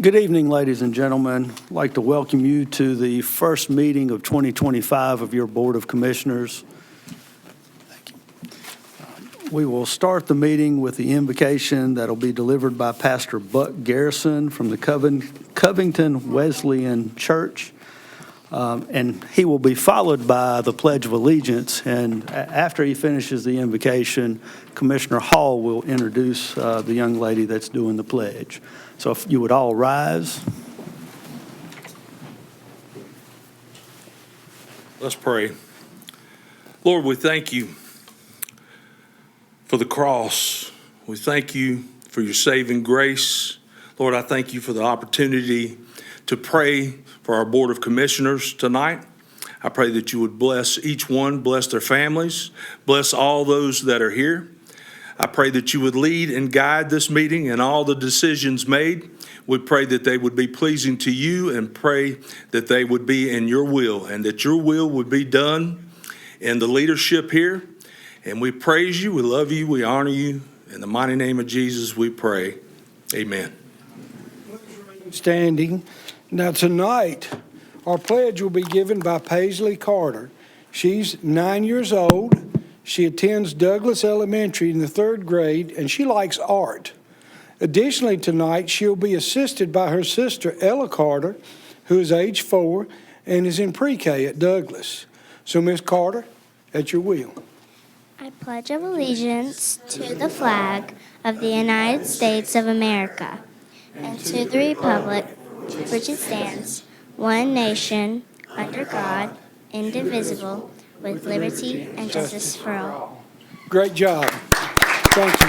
Good evening, ladies and gentlemen. I'd like to welcome you to the first meeting of 2025 of your Board of Commissioners. Thank you. We will start the meeting with the invocation that will be delivered by Pastor Buck Garrison from the Covington Wesleyan Church. And he will be followed by the Pledge of Allegiance. And after he finishes the invocation, Commissioner Hall will introduce the young lady that's doing the pledge. So if you would all rise. Let's pray. Lord, we thank you for the cross. We thank you for your saving grace. Lord, I thank you for the opportunity to pray for our Board of Commissioners tonight. I pray that you would bless each one, bless their families, bless all those that are here. I pray that you would lead and guide this meeting and all the decisions made. We pray that they would be pleasing to you and pray that they would be in your will and that your will would be done in the leadership here. And we praise you, we love you, we honor you. In the mighty name of Jesus, we pray. Amen. Standing. Now tonight, our pledge will be given by Paisley Carter. She's 9 years old. She attends Douglas Elementary in the 3rd grade, and she likes art. Additionally, tonight, she'll be assisted by her sister, Ella Carter, who is age 4 and is in pre-K at Douglas. So, Miss Carter, at your wheel. I pledge allegiance to the flag of the United States of America and to the republic for which it stands, one nation, under God, indivisible, with liberty and justice for all. Great job. Thank you.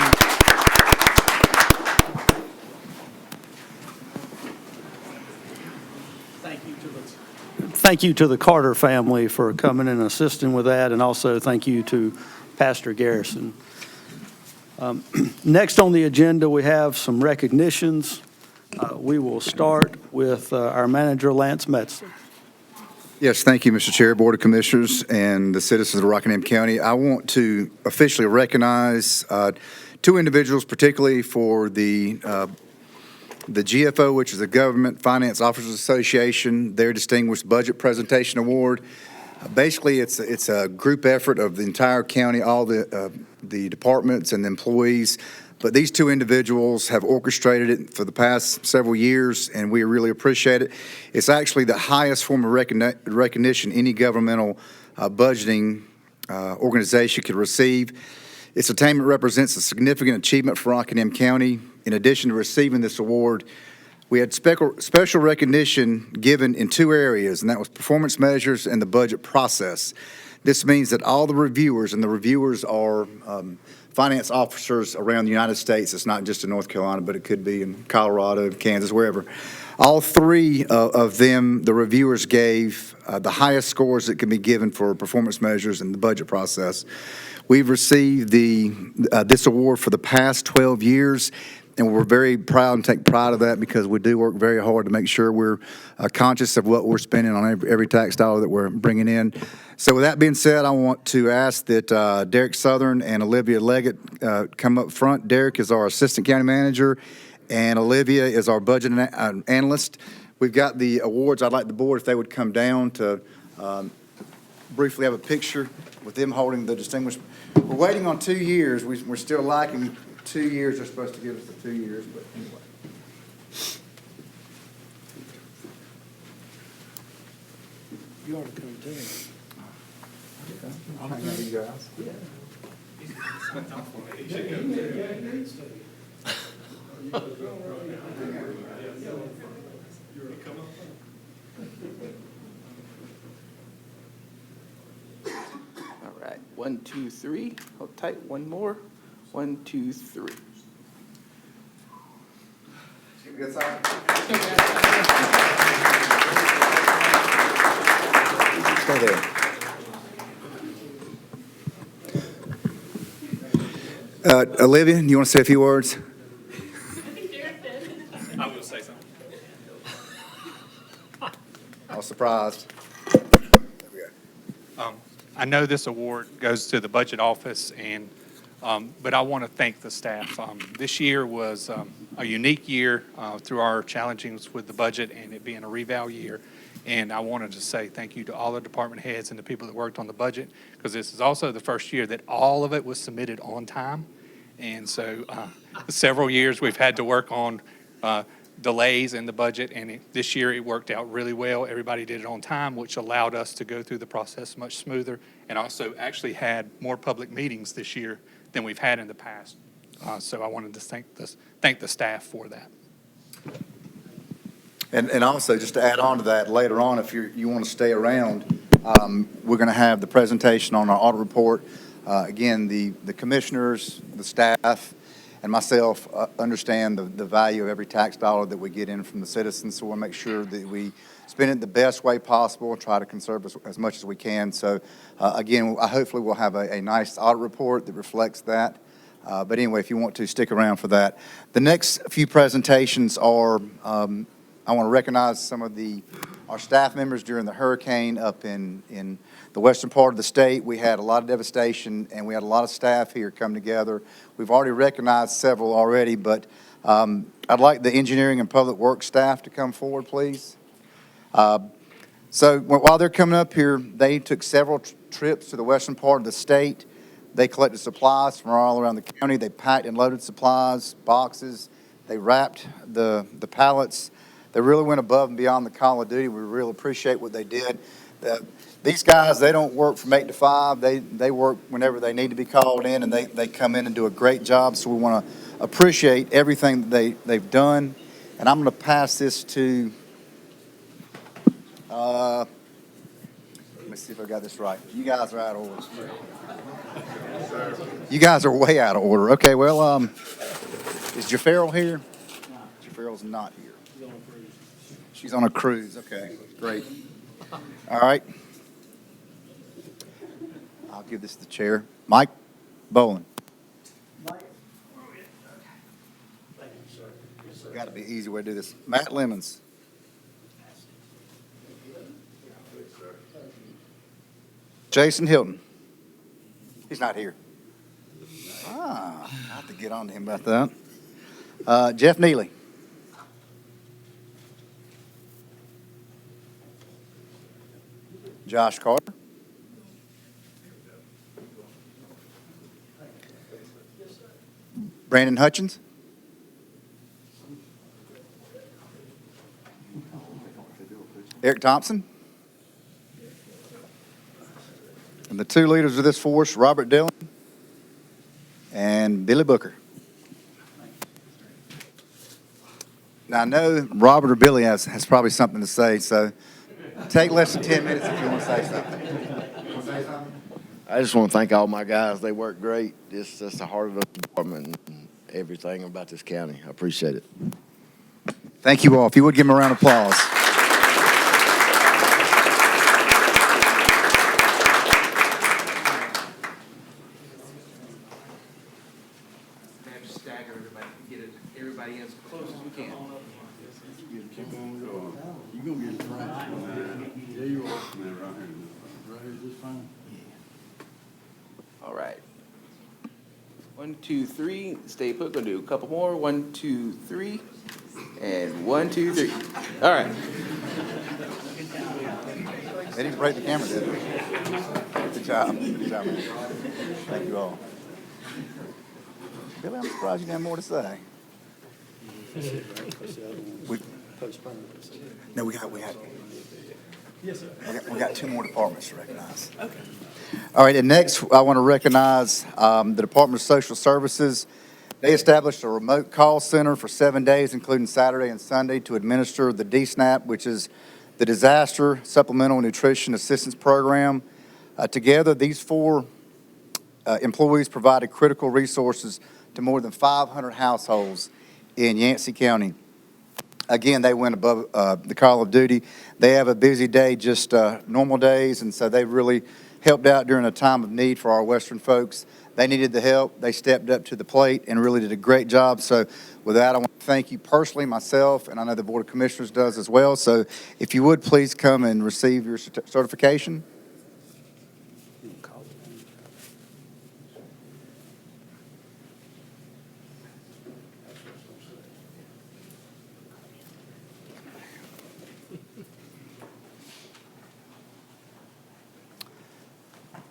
Thank you to the Carter family for coming and assisting with that, and also thank you to Pastor Garrison. Next on the agenda, we have some recognitions. We will start with our manager, Lance Metzler. Yes, thank you, Mr. Chair, Board of Commissioners, and the citizens of Rockingham County. I want to officially recognize 2 individuals, particularly for the GFO, which is the Government Finance Officers Association, their Distinguished Budget Presentation Award. Basically, it's a group effort of the entire county, all the departments and the employees. But these 2 individuals have orchestrated it for the past several years, and we really appreciate it. It's actually the highest form of recognition any governmental budgeting organization could receive. Its attainment represents a significant achievement for Rockingham County. In addition to receiving this award, we had special recognition given in 2 areas, and that was performance measures and the budget process. This means that all the reviewers, and the reviewers are finance officers around the United States. It's not just in North Carolina, but it could be in Colorado, Kansas, wherever. All 3 of them, the reviewers gave the highest scores that can be given for performance measures and the budget process. We've received this award for the past 12 years, and we're very proud and take pride of that because we do work very hard to make sure we're conscious of what we're spending on every tax dollar that we're bringing in. So with that being said, I want to ask that Derek Southern and Olivia Leggett come up front. Derek is our Assistant County Manager, and Olivia is our Budget Analyst. We've got the awards. I'd like the board, if they would come down to briefly have a picture with them holding the distinguished. We're waiting on 2 years. We're still lacking 2 years. They're supposed to give us the 2 years, but anyway. You ought to come too. I'll hang out with you guys. All right, 1, 2, 3. Hold tight. One more. 1, 2, 3. Good side. Stay there. Olivia, you want to say a few words? I will say something. I was surprised. I know this award goes to the budget office and But I want to thank the staff. This year was a unique year through our challenges with the budget and it being a reval year. And I wanted to say thank you to all the department heads and the people that worked on the budget, because this is also the first year that all of it was submitted on time. And so several years we've had to work on delays in the budget, and this year it worked out really well. Everybody did it on time, which allowed us to go through the process much smoother, and also actually had more public meetings this year than we've had in the past. So I wanted to thank the staff for that. And also, just to add on to that, later on, if you want to stay around, we're going to have the presentation on our audit report. Again, the commissioners, the staff, and myself understand the value of every tax dollar that we get in from the citizens, so we'll make sure that we spend it the best way possible and try to conserve as much as we can. So, again, hopefully we'll have a nice audit report that reflects that. But anyway, if you want to stick around for that. The next few presentations are, I want to recognize some of our staff members during the hurricane up in the western part of the state. We had a lot of devastation, and we had a lot of staff here come together. We've already recognized several already, but I'd like the engineering and public works staff to come forward, please. So while they're coming up here, they took several trips to the western part of the state. They collected supplies from all around the county. They packed and loaded supplies, boxes. They wrapped the pallets. They really went above and beyond the call of duty. We really appreciate what they did. These guys, they don't work from 8 to 5. They work whenever they need to be called in, and they come in and do a great job. So we want to appreciate everything that they've done. And I'm going to pass this to, let me see if I got this right. You guys are out of order. You guys are way out of order. Okay, well, is Jafarrell here? Jafarrell's not here. She's on a cruise. Okay, great. All right. I'll give this to the chair. Mike Boland. Got to be an easy way to do this. Matt Lemons. Jason Hilton. He's not here. I have to get on to him about that. Jeff Neely. Josh Carter. Brandon Hutchins. Eric Thompson. And the two leaders of this force, Robert Dillon and Billy Booker. Now, I know Robert or Billy has probably something to say, so take less than 10 minutes if you want to say something. I just want to thank all my guys. They work great. That's the heart of the department and everything about this county. I appreciate it. Thank you all. If you would give them a round of applause. Stagger everybody, get everybody as close as we can. All right. 1, 2, 3. Stay put. Gonna do a couple more. 1, 2, 3. And 1, 2, 3. All right. They didn't break the camera, did they? Good job. Good job. Thank you all. Billy, I'm surprised you didn't have more to say. We got two more departments to recognize. Okay. All right, and next I want to recognize the Department of Social Services. They established a remote call center for 7 days, including Saturday and Sunday, to administer the DSNAP, which is the Disaster Supplemental Nutrition Assistance Program. Together, these four employees provided critical resources to more than 500 households in Yancey County. Again, they went above the call of duty. They have a busy day, just normal days, and so they really helped out during a time of need for our Western folks. They needed the help. They stepped up to the plate and really did a great job. So with that, I want to thank you personally, myself, and I know the Board of Commissioners does as well. So if you would, please come and receive your certification.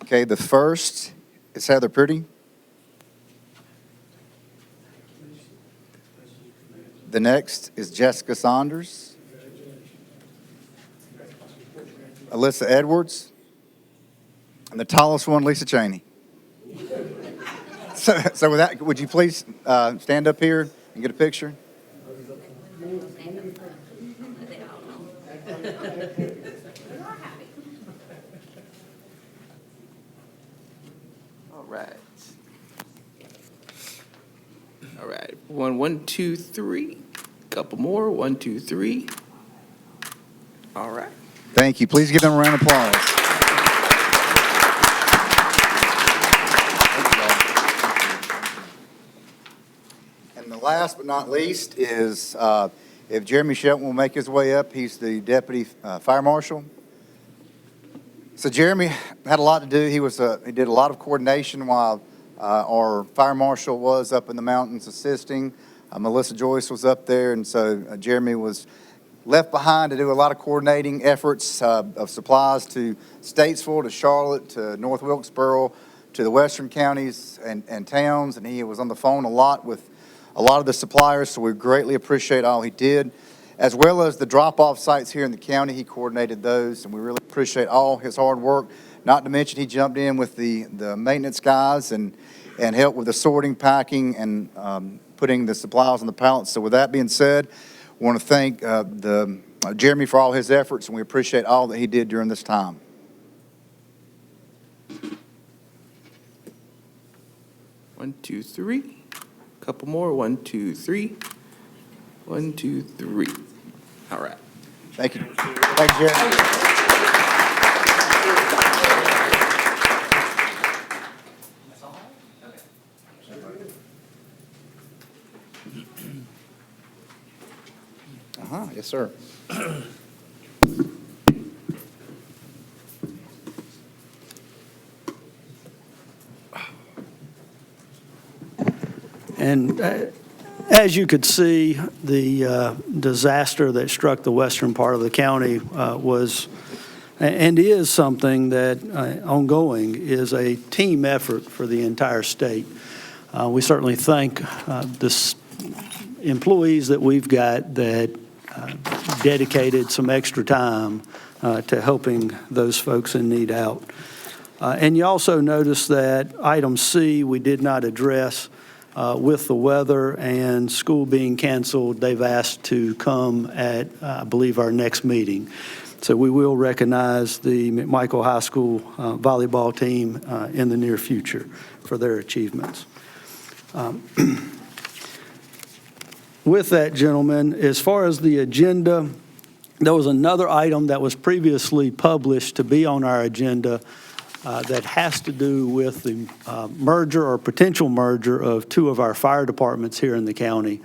Okay, the first is Heather Purdy. The next is Jessica Saunders. Alyssa Edwards. And the tallest one, Lisa Cheney. So with that, would you please stand up here and get a picture? All right. All right. One, two, three. Couple more. 1, 2, 3. All right. Thank you. Please give them a round of applause. And the last but not least is if Jeremy Shelton will make his way up, he's the deputy fire marshal. So Jeremy had a lot to do. He did a lot of coordination while our fire marshal was up in the mountains assisting. Melissa Joyce was up there, and so Jeremy was left behind to do a lot of coordinating efforts of supplies to Statesville, to Charlotte, to North Wilkesboro, to the western counties and towns, and he was on the phone a lot with a lot of the suppliers, so we greatly appreciate all he did, as well as the drop-off sites here in the county. He coordinated those, and we really appreciate all his hard work. Not to mention he jumped in with the maintenance guys and helped with the sorting, packing, and putting the supplies on the pallets. So with that being said, I want to thank Jeremy for all his efforts, and we appreciate all that he did during this time. One, two, three. Couple more. 1, 2, 3. 1, 2, 3. All right. Thank you. Thank you, Jeremy. Yes, sir. And as you could see, the disaster that struck the western part of the county was and is something that ongoing is a team effort for the entire state. We certainly thank the employees that we've got that dedicated some extra time to helping those folks in need out. And you also notice that item C we did not address with the weather and school being canceled. They've asked to come at, I believe, our next meeting. So we will recognize the McMichael High School volleyball team in the near future for their achievements. With that, gentlemen, as far as the agenda, there was another item that was previously published to be on our agenda that has to do with the merger or potential merger of two of our fire departments here in the county.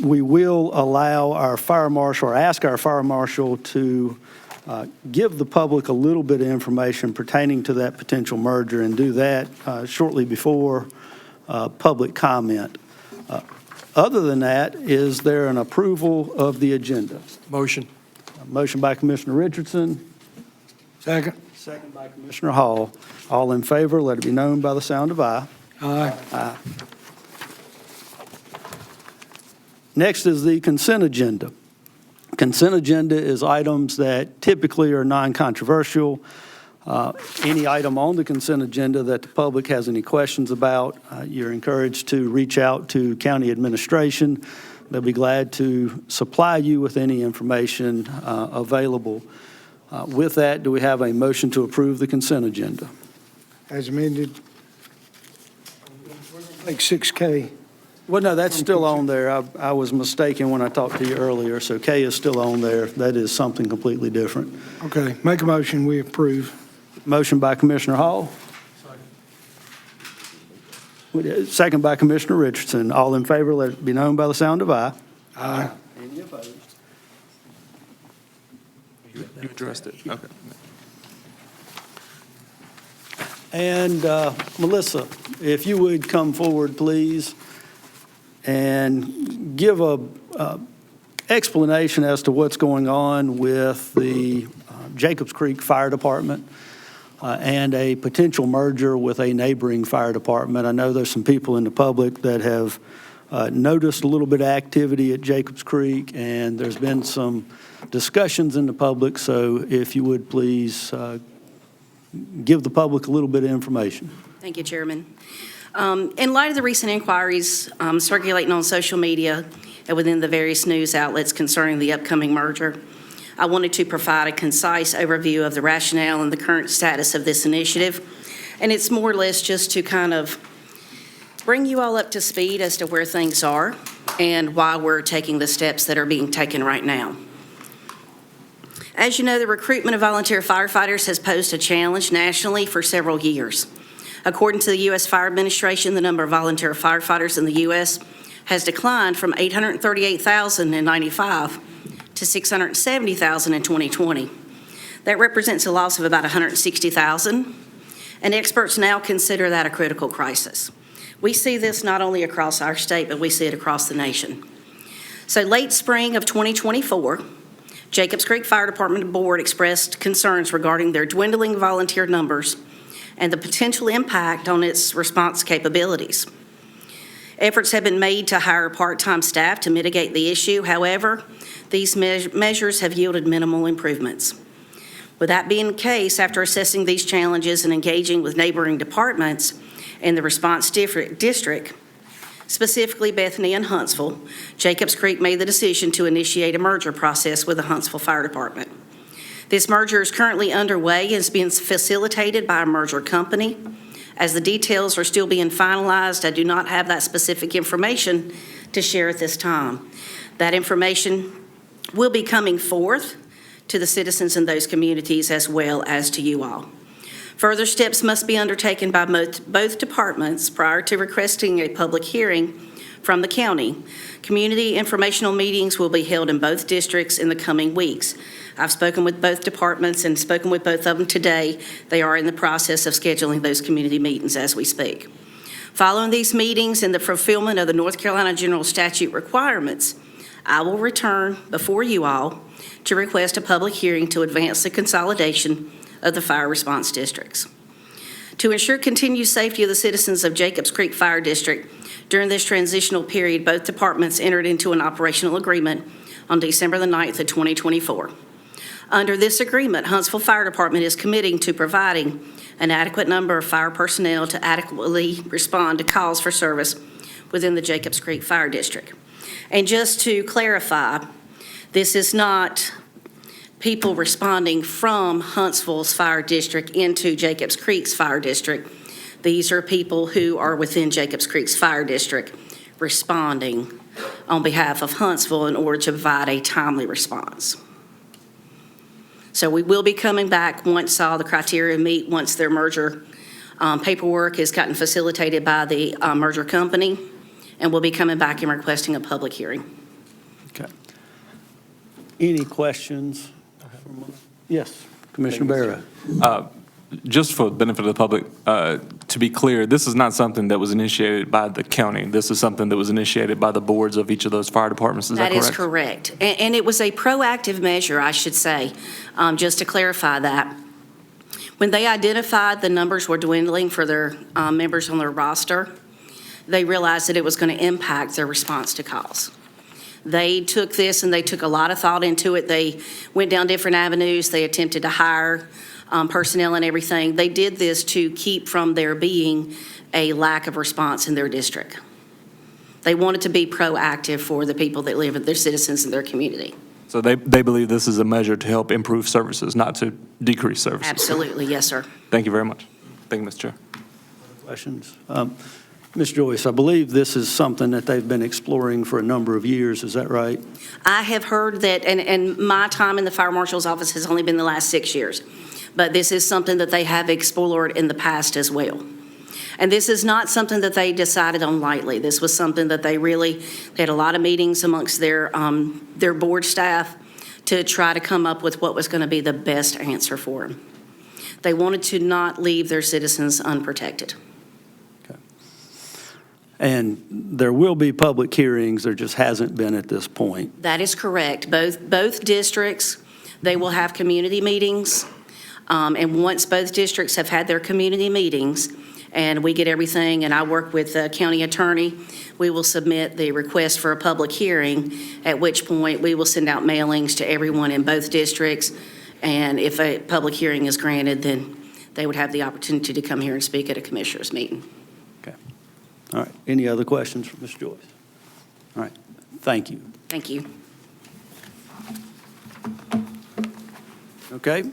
We will allow our fire marshal or ask our fire marshal to give the public a little bit of information pertaining to that potential merger and do that shortly before public comment. Other than that, is there an approval of the agenda? Motion. Motion by Commissioner Richardson. Second. Second by Commissioner Hall. All in favor, let it be known by the sound of aye. Aye. Aye. Next is the consent agenda. Consent agenda is items that typically are non-controversial. Any item on the consent agenda that the public has any questions about, you're encouraged to reach out to county administration. They'll be glad to supply you with any information available. With that, do we have a motion to approve the consent agenda? As amended. Like 6K. Well, no, that's still on there. I was mistaken when I talked to you earlier, so K is still on there. That is something completely different. Okay, make a motion, we approve. Motion by Commissioner Hall. Second by Commissioner Richardson. All in favor, let it be known by the sound of aye. Aye. Any opposed? You addressed it. Okay. And Melissa, if you would come forward, please, and give a explanation as to what's going on with the Jacobs Creek Fire Department. and a potential merger with a neighboring fire department. I know there's some people in the public that have noticed a little bit of activity at Jacobs Creek, and there's been some discussions in the public, so if you would please give the public a little bit of information. Thank you, Chairman. In light of the recent inquiries circulating on social media and within the various news outlets concerning the upcoming merger, I wanted to provide a concise overview of the rationale and the current status of this initiative. And it's more or less just to kind of bring you all up to speed as to where things are and why we're taking the steps that are being taken right now. As you know, the recruitment of volunteer firefighters has posed a challenge nationally for several years. According to the U.S. Fire Administration, the number of volunteer firefighters in the U.S. has declined from 838,000 in '95 to 670,000 in 2020. That represents a loss of about 160,000, and experts now consider that a critical crisis. We see this not only across our state, but we see it across the nation. So late spring of 2024, Jacobs Creek Fire Department Board expressed concerns regarding their dwindling volunteer numbers and the potential impact on its response capabilities. Efforts have been made to hire part-time staff to mitigate the issue. However, these measures have yielded minimal improvements. With that being the case, after assessing these challenges and engaging with neighboring departments in the response district, specifically Bethany and Huntsville, Jacobs Creek made the decision to initiate a merger process with the Huntsville Fire Department. This merger is currently underway and is being facilitated by a merger company. As the details are still being finalized, I do not have that specific information to share at this time. That information will be coming forth to the citizens in those communities as well as to you all. Further steps must be undertaken by both departments prior to requesting a public hearing from the county. Community informational meetings will be held in both districts in the coming weeks. I've spoken with both departments and spoken with both of them today. They are in the process of scheduling those community meetings as we speak. Following these meetings and the fulfillment of the North Carolina General Statute requirements, I will return before you all to request a public hearing to advance the consolidation of the fire response districts. To ensure continued safety of the citizens of Jacobs Creek Fire District, during this transitional period, both departments entered into an operational agreement on December the 9th of 2024. Under this agreement, Huntsville Fire Department is committing to providing an adequate number of fire personnel to adequately respond to calls for service within the Jacobs Creek Fire District. And just to clarify, this is not people responding from Huntsville's fire district into Jacobs Creek's fire district. These are people who are within Jacobs Creek's fire district responding on behalf of Huntsville in order to provide a timely response. So we will be coming back once all the criteria meet, once their merger paperwork has gotten facilitated by the merger company, and we'll be coming back and requesting a public hearing. Okay. Any questions? Yes, Commissioner Barra. Just for the benefit of the public, to be clear, this is not something that was initiated by the county. This is something that was initiated by the boards of each of those fire departments. Is that correct? That is correct. And it was a proactive measure, I should say, just to clarify that. When they identified the numbers were dwindling for their members on their roster, they realized that it was going to impact their response to calls. They took this and they took a lot of thought into it. They went down different avenues. They attempted to hire personnel and everything. They did this to keep from there being a lack of response in their district. They wanted to be proactive for the people that live, their citizens in their community. So they believe this is a measure to help improve services, not to decrease services. Absolutely, yes, sir. Thank you very much. Thank you, Mr. Chair. Questions? Ms. Joyce, I believe this is something that they've been exploring for a number of years. Is that right? I have heard that, and my time in the fire marshal's office has only been the last 6 years, but this is something that they have explored in the past as well. And this is not something that they decided on lightly. This was something that they had a lot of meetings amongst their board staff to try to come up with what was going to be the best answer for them. They wanted to not leave their citizens unprotected. And there will be public hearings, there just hasn't been at this point. That is correct. Both districts, they will have community meetings. And once both districts have had their community meetings, and we get everything, and I work with the county attorney, we will submit the request for a public hearing, at which point we will send out mailings to everyone in both districts. And if a public hearing is granted, then they would have the opportunity to come here and speak at a commissioners meeting. All right, any other questions for Ms. Joyce? All right, thank you. Thank you. Okay,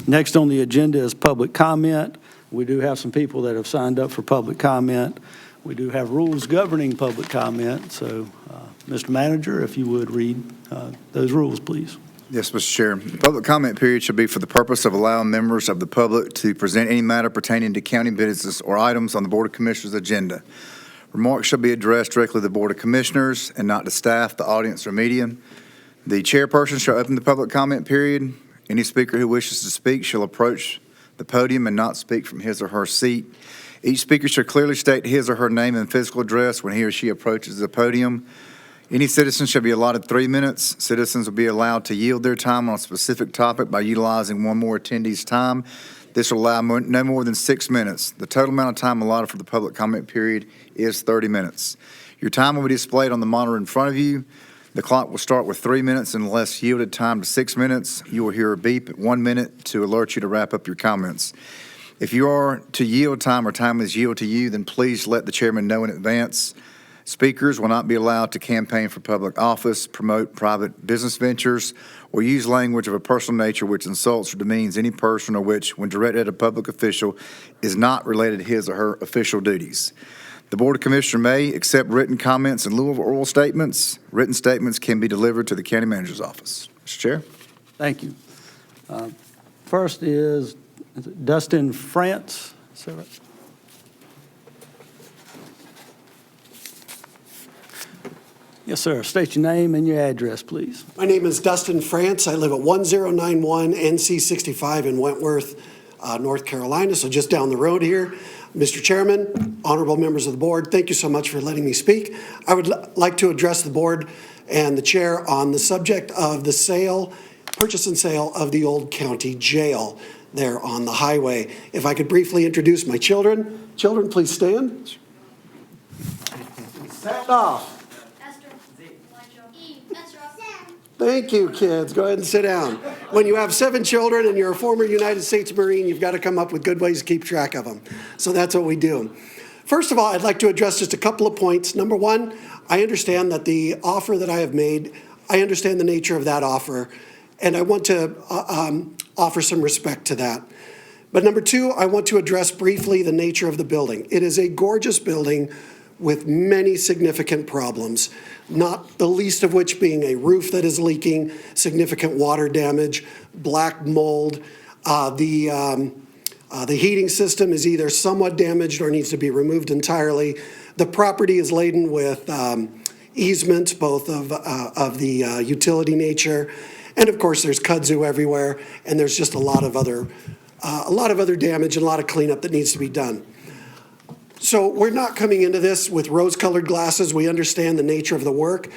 next on the agenda is public comment. We do have some people that have signed up for public comment. We do have rules governing public comment, so Mr. Manager, if you would read those rules, please. Yes, Mr. Chair. The public comment period should be for the purpose of allowing members of the public to present any matter pertaining to county business or items on the Board of Commissioners' agenda. Remarks shall be addressed directly to the Board of Commissioners and not to staff, the audience, or media. The chairperson shall open the public comment period. Any speaker who wishes to speak shall approach the podium and not speak from his or her seat. Each speaker should clearly state his or her name and physical address when he or she approaches the podium. Any citizen shall be allotted 3 minutes. Citizens will be allowed to yield their time on a specific topic by utilizing one more attendee's time. This will allow no more than 6 minutes. The total amount of time allotted for the public comment period is 30 minutes. Your time will be displayed on the monitor in front of you. The clock will start with 3 minutes unless yielded time to 6 minutes. You will hear a beep at 1 minute to alert you to wrap up your comments. If you are to yield time or time is yielded to you, then please let the chairman know in advance. Speakers will not be allowed to campaign for public office, promote private business ventures, or use language of a personal nature which insults or demeans any person or which, when directed at a public official, is not related to his or her official duties. The Board of Commissioners may accept written comments in lieu of oral statements. Written statements can be delivered to the county manager's office. Mr. Chair? Thank you. First is it Dustin France. Is that right? Yes, sir. State your name and your address, please. My name is Dustin France. I live at 1091 NC 65 in Wentworth, North Carolina, so just down the road here. Mr. Chairman, honorable members of the board, thank you so much for letting me speak. I would like to address the board and the chair on the subject of the purchase and sale of the old county jail there on the highway. If I could briefly introduce my children. Children, please stand. Stand off. Thank you, kids. Go ahead and sit down. When you have 7 children and you're a former United States Marine, you've got to come up with good ways to keep track of them. So that's what we do. First of all, I'd like to address just a couple of points. Number one, I understand that the offer that I have made, I understand the nature of that offer, and I want to offer some respect to that. But number two, I want to address briefly the nature of the building. It is a gorgeous building with many significant problems, not the least of which being a roof that is leaking, significant water damage, black mold. The heating system is either somewhat damaged or needs to be removed entirely. The property is laden with easements, both of the utility nature, and of course there's kudzu everywhere, and there's just a lot of other damage and a lot of cleanup that needs to be done. So we're not coming into this with rose-colored glasses. We understand the nature of the work.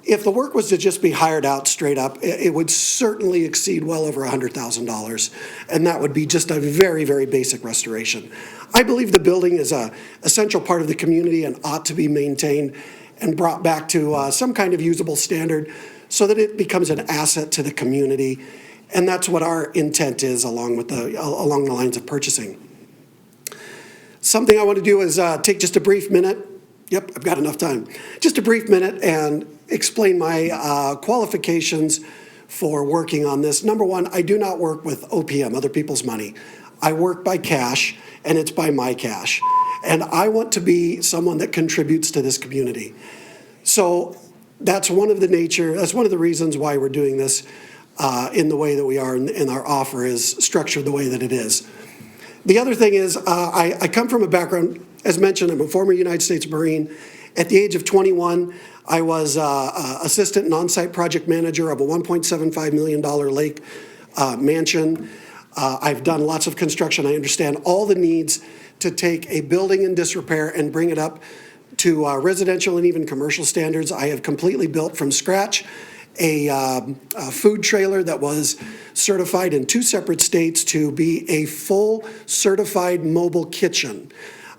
If the work was to just be hired out straight up, it would certainly exceed well over $100,000, and that would be just a very, very basic restoration. I believe the building is an essential part of the community and ought to be maintained and brought back to some kind of usable standard so that it becomes an asset to the community, and that's what our intent is along the lines of purchasing. Something I want to do is take just a brief minute. Yep, I've got enough time. Just a brief minute and explain my qualifications for working on this. Number one, I do not work with OPM, other people's money. I work by cash, and it's by my cash. And I want to be someone that contributes to this community. So that's one of the reasons why we're doing this in the way that we are, and our offer is structured the way that it is. The other thing is, I come from a background, as mentioned, I'm a former United States Marine. At the age of 21, I was assistant and on-site project manager of a $1.75 million lake mansion. I've done lots of construction. I understand all the needs to take a building in disrepair and bring it up to residential and even commercial standards. I have completely built from scratch, a food trailer that was certified in 2 separate states to be a full certified mobile kitchen.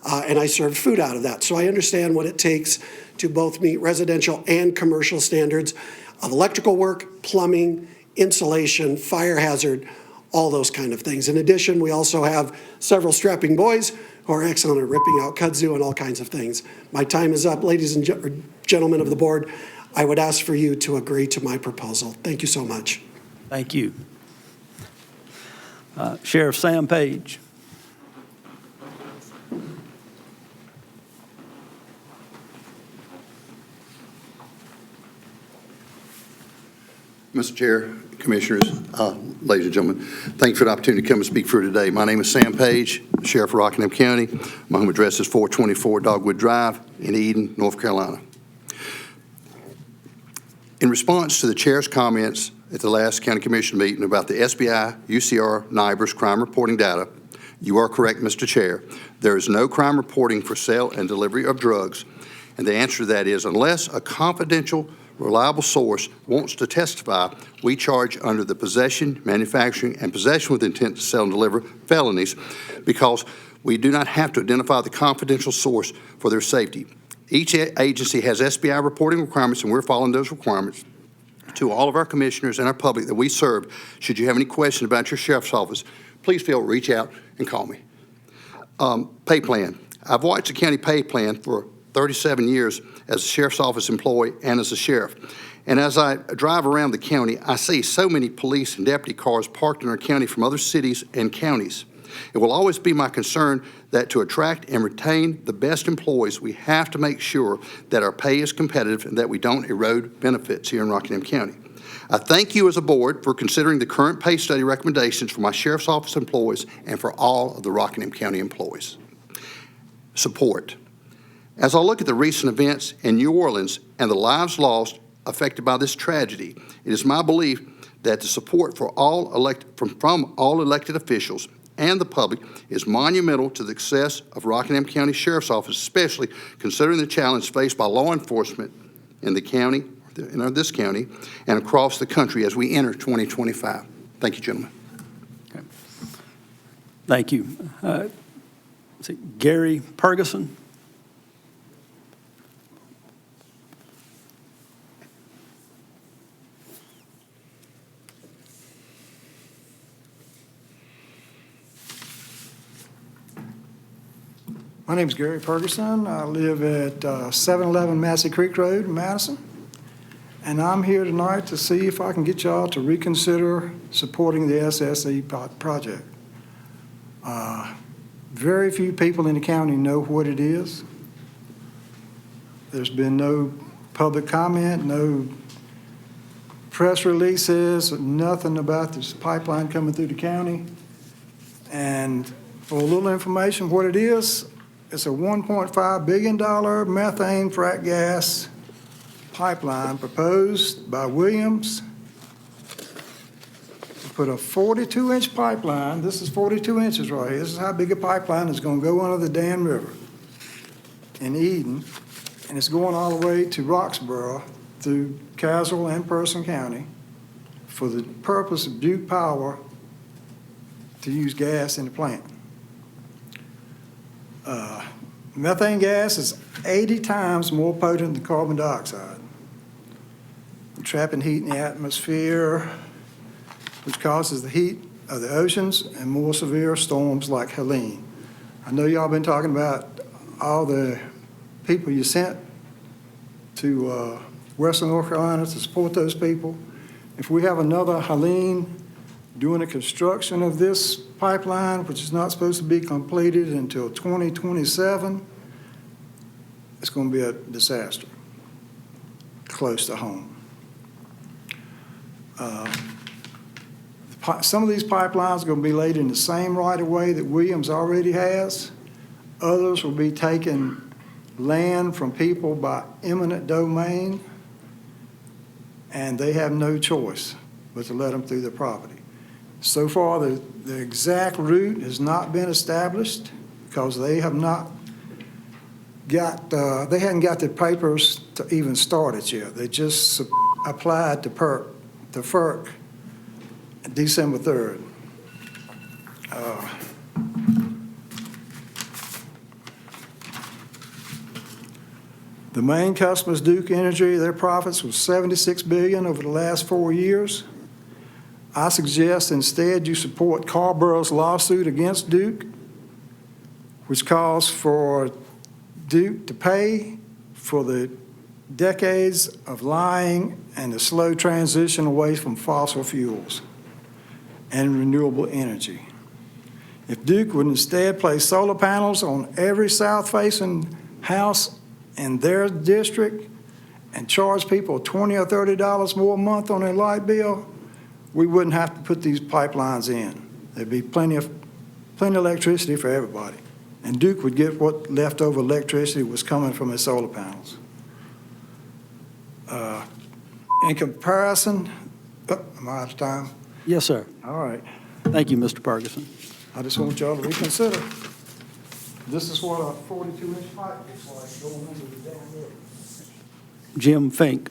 And I served food out of that. So I understand what it takes to both meet residential and commercial standards of electrical work, plumbing, insulation, fire hazard, all those kind of things. In addition, we also have several strapping boys who are excellent at ripping out kudzu and all kinds of things. My time is up. Ladies and gentlemen of the board, I would ask for you to agree to my proposal. Thank you so much. Thank you. Sheriff Sam Page. Mr. Chair, Commissioners, ladies and gentlemen, thank you for the opportunity to come and speak for you today. My name is Sam Page, Sheriff of Rockingham County. My home address is 424 Dogwood Drive in Eden, North Carolina. In response to the Chair's comments at the last County Commission meeting about the SBI, UCR, NIBRS crime reporting data, you are correct, Mr. Chair. There is no crime reporting for sale and delivery of drugs, and the answer to that is unless a confidential reliable source wants to testify, we charge under the possession, manufacturing, and possession with intent to sell and deliver felonies because we do not have to identify the confidential source for their safety. Each agency has SBI reporting requirements, and we're following those requirements. To all of our commissioners and our public that we serve, should you have any questions about your sheriff's office, please feel reach out and call me. Pay plan. I've watched the county pay plan for 37 years as a sheriff's office employee and as a sheriff. And as I drive around the county, I see so many police and deputy cars parked in our county from other cities and counties. It will always be my concern that to attract and retain the best employees, we have to make sure that our pay is competitive and that we don't erode benefits here in Rockingham County. I thank you as a board for considering the current pay study recommendations for my sheriff's office employees and for all of the Rockingham County employees. Support. As I look at the recent events in New Orleans and the lives lost affected by this tragedy, it is my belief that the support for from all elected officials and the public is monumental to the success of Rockingham County Sheriff's Office, especially considering the challenge faced by law enforcement in the county, in this county, and across the country as we enter 2025. Thank you, gentlemen. Okay. Thank you. Gary Pergison. My name is Gary Ferguson. I live at 711 Massey Creek Road in Madison. And I'm here tonight to see if I can get y'all to reconsider supporting the SSE project. Very few people in the county know what it is. There's been no public comment, no press releases, nothing about this pipeline coming through the county. And for a little information, what it is, it's a $1.5 billion methane frac gas pipeline proposed by Williams to put a 42-inch pipeline. This is 42 inches right here. This is how big a pipeline is going to go under the Dan River in Eden, and it's going all the way to Roxborough through Caswell and Person County for the purpose of Duke Power to use gas in the plant. Methane gas is 80 times more potent than carbon dioxide, trapping heat in the atmosphere, which causes the heat of the oceans and more severe storms like Helene. I know y'all been talking about all the people you sent to Western North Carolina to support those people. If we have another Helene during the construction of this pipeline, which is not supposed to be completed until 2027, it's going to be a disaster close to home. Some of these pipelines are going to be laid in the same right-of-way that Williams already has. Others will be taking land from people by eminent domain, and they have no choice but to let them through their property. So far, the exact route has not been established because they have not got, they hadn't got the papers to even start it yet. They just applied to FERC December 3rd. The main customers, Duke Energy, their profits was $76 billion over the last 4 years. I suggest instead you support Carborough's lawsuit against Duke, which calls for Duke to pay for the decades of lying and the slow transition away from fossil fuels and renewable energy. If Duke would instead place solar panels on every south-facing house in their district and charge people $20 or $30 more a month on their light bill, we wouldn't have to put these pipelines in. There'd be plenty of electricity for everybody. And Duke would get what leftover electricity was coming from his solar panels. In comparison, am I out of time? Yes, sir. All right. Thank you, Mr. Ferguson. I just want y'all to reconsider. This is what a 42-inch pipe looks like going under the damn river. Jim Fink.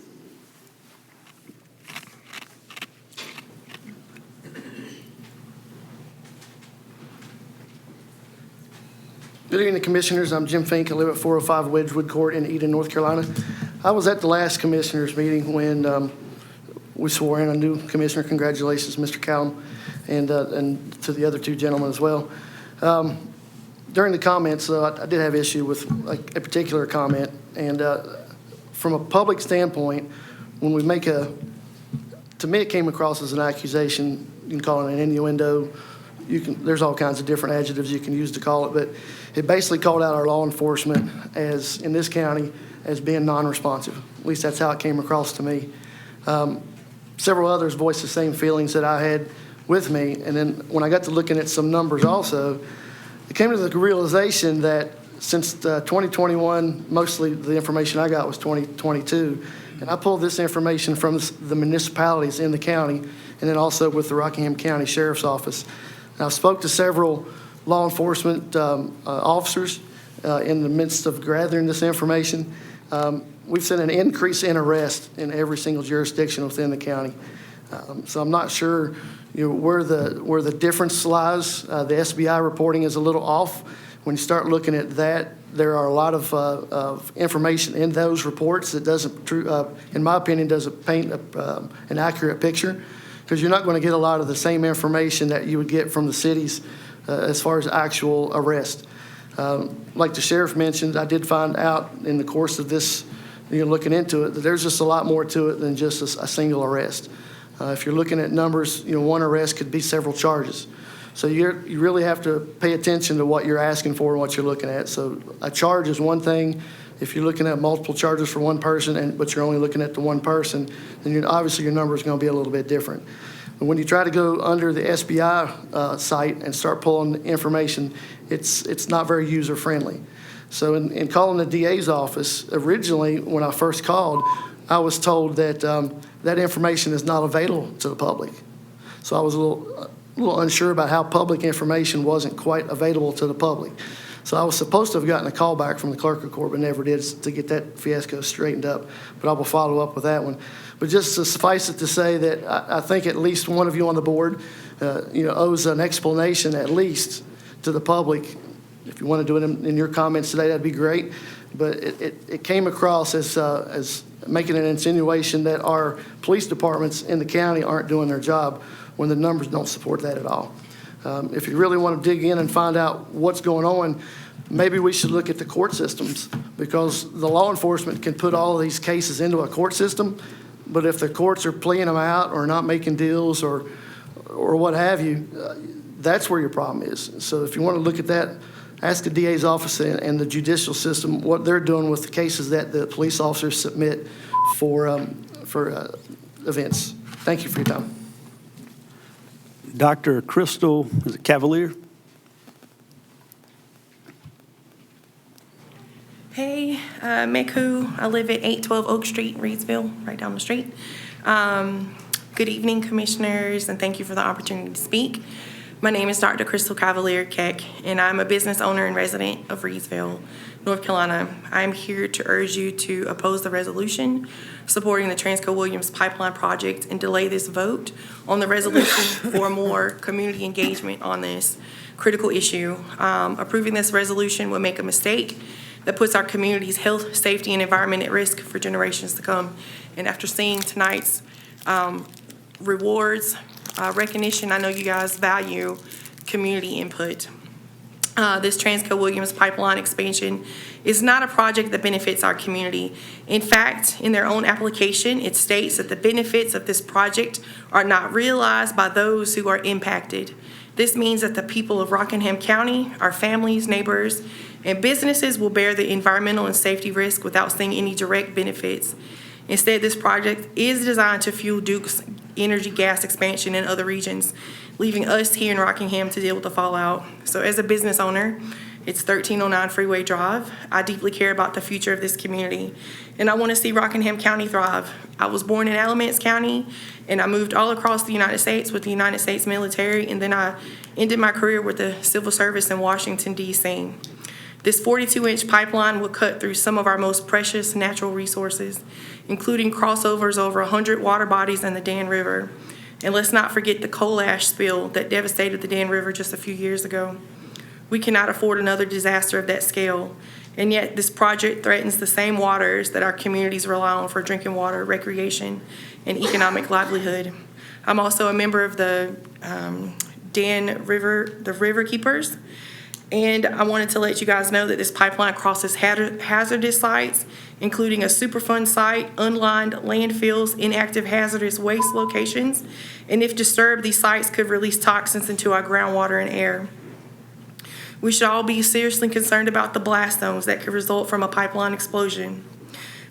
Good evening, Commissioners. I'm Jim Fink. I live at 405 Wedgewood Court in Eden, North Carolina. I was at the last Commissioners meeting when we swore in a new Commissioner. Congratulations, Mr. Callum, and to the other two gentlemen as well. During the comments, I did have issue with a particular comment, and from a public standpoint, when we make to me it came across as an accusation. You can call it an innuendo. There's all kinds of different adjectives you can use to call it, but it basically called out our law enforcement as, in this county, as being non-responsive. At least that's how it came across to me. Several others voiced the same feelings that I had with me, and then when I got to looking at some numbers also, it came to the realization that since 2021, mostly the information I got was 2022, and I pulled this information from the municipalities in the county, and then also with the Rockingham County Sheriff's Office. I spoke to several law enforcement officers in the midst of gathering this information. We've seen an increase in arrests in every single jurisdiction within the county. So I'm not sure where the difference lies. The SBI reporting is a little off. When you start looking at that, there are a lot of information in those reports that doesn't, in my opinion, doesn't paint an accurate picture, because you're not going to get a lot of the same information that you would get from the cities as far as actual arrest. Like the sheriff mentioned, I did find out in the course of this, looking into it, that there's just a lot more to it than just a single arrest. If you're looking at numbers, one arrest could be several charges. So you really have to pay attention to what you're asking for and what you're looking at. So a charge is one thing. If you're looking at multiple charges for one person, but you're only looking at the one person, then obviously your number is going to be a little bit different. But when you try to go under the SBI site and start pulling information, it's not very user-friendly. So in calling the DA's office, originally when I first called, I was told that that information is not available to the public. So I was a little unsure about how public information wasn't quite available to the public. So I was supposed to have gotten a call back from the clerk of court, but never did, to get that fiasco straightened up. But I will follow up with that one. But just to suffice it to say that I think at least one of you on the board, owes an explanation at least to the public. If you want to do it in your comments today, that'd be great. But it came across as making an insinuation that our police departments in the county aren't doing their job, when the numbers don't support that at all. If you really want to dig in and find out what's going on, maybe we should look at the court systems, because the law enforcement can put all of these cases into a court system, but if the courts are playing them out or not making deals or what have you, that's where your problem is. So if you want to look at that, ask the DA's office and the judicial system what they're doing with the cases that the police officers submit for events. Thank you for your time. Dr. Crystal, is it Cavalier? Hey, Meku. I live at 812 Oak Street, Reedsville, right down the street. Good evening, Commissioners, and thank you for the opportunity to speak. My name is Dr. Crystal Cavalier Keck, and I'm a business owner and resident of Reedsville, North Carolina. I'm here to urge you to oppose the resolution supporting the Transco Williams Pipeline project and delay this vote on the resolution for more community engagement on this critical issue. Approving this resolution would make a mistake that puts our community's health, safety, and environment at risk for generations to come. And after seeing tonight's rewards, recognition, I know you guys value community input. This Transco Williams pipeline expansion is not a project that benefits our community. In fact, in their own application, it states that the benefits of this project are not realized by those who are impacted. This means that the people of Rockingham County, our families, neighbors, and businesses will bear the environmental and safety risk without seeing any direct benefits. Instead, this project is designed to fuel Duke's energy gas expansion in other regions, leaving us here in Rockingham to deal with the fallout. So as a business owner, it's 1309 Freeway Drive. I deeply care about the future of this community, and I want to see Rockingham County thrive. I was born in Alamance County, and I moved all across the United States with the United States military, and then I ended my career with the civil service in Washington, D.C. This 42-inch pipeline will cut through some of our most precious natural resources, including crossovers over 100 water bodies in the Dan River. And let's not forget the coal ash spill that devastated the Dan River just a few years ago. We cannot afford another disaster of that scale, and yet this project threatens the same waters that our communities rely on for drinking water, recreation, and economic livelihood. I'm also a member of the Dan River, the River Keepers, and I wanted to let you guys know that this pipeline crosses hazardous sites, including a Superfund site, unlined landfills, inactive hazardous waste locations, and if disturbed, these sites could release toxins into our groundwater and air. We should all be seriously concerned about the blast zones that could result from a pipeline explosion.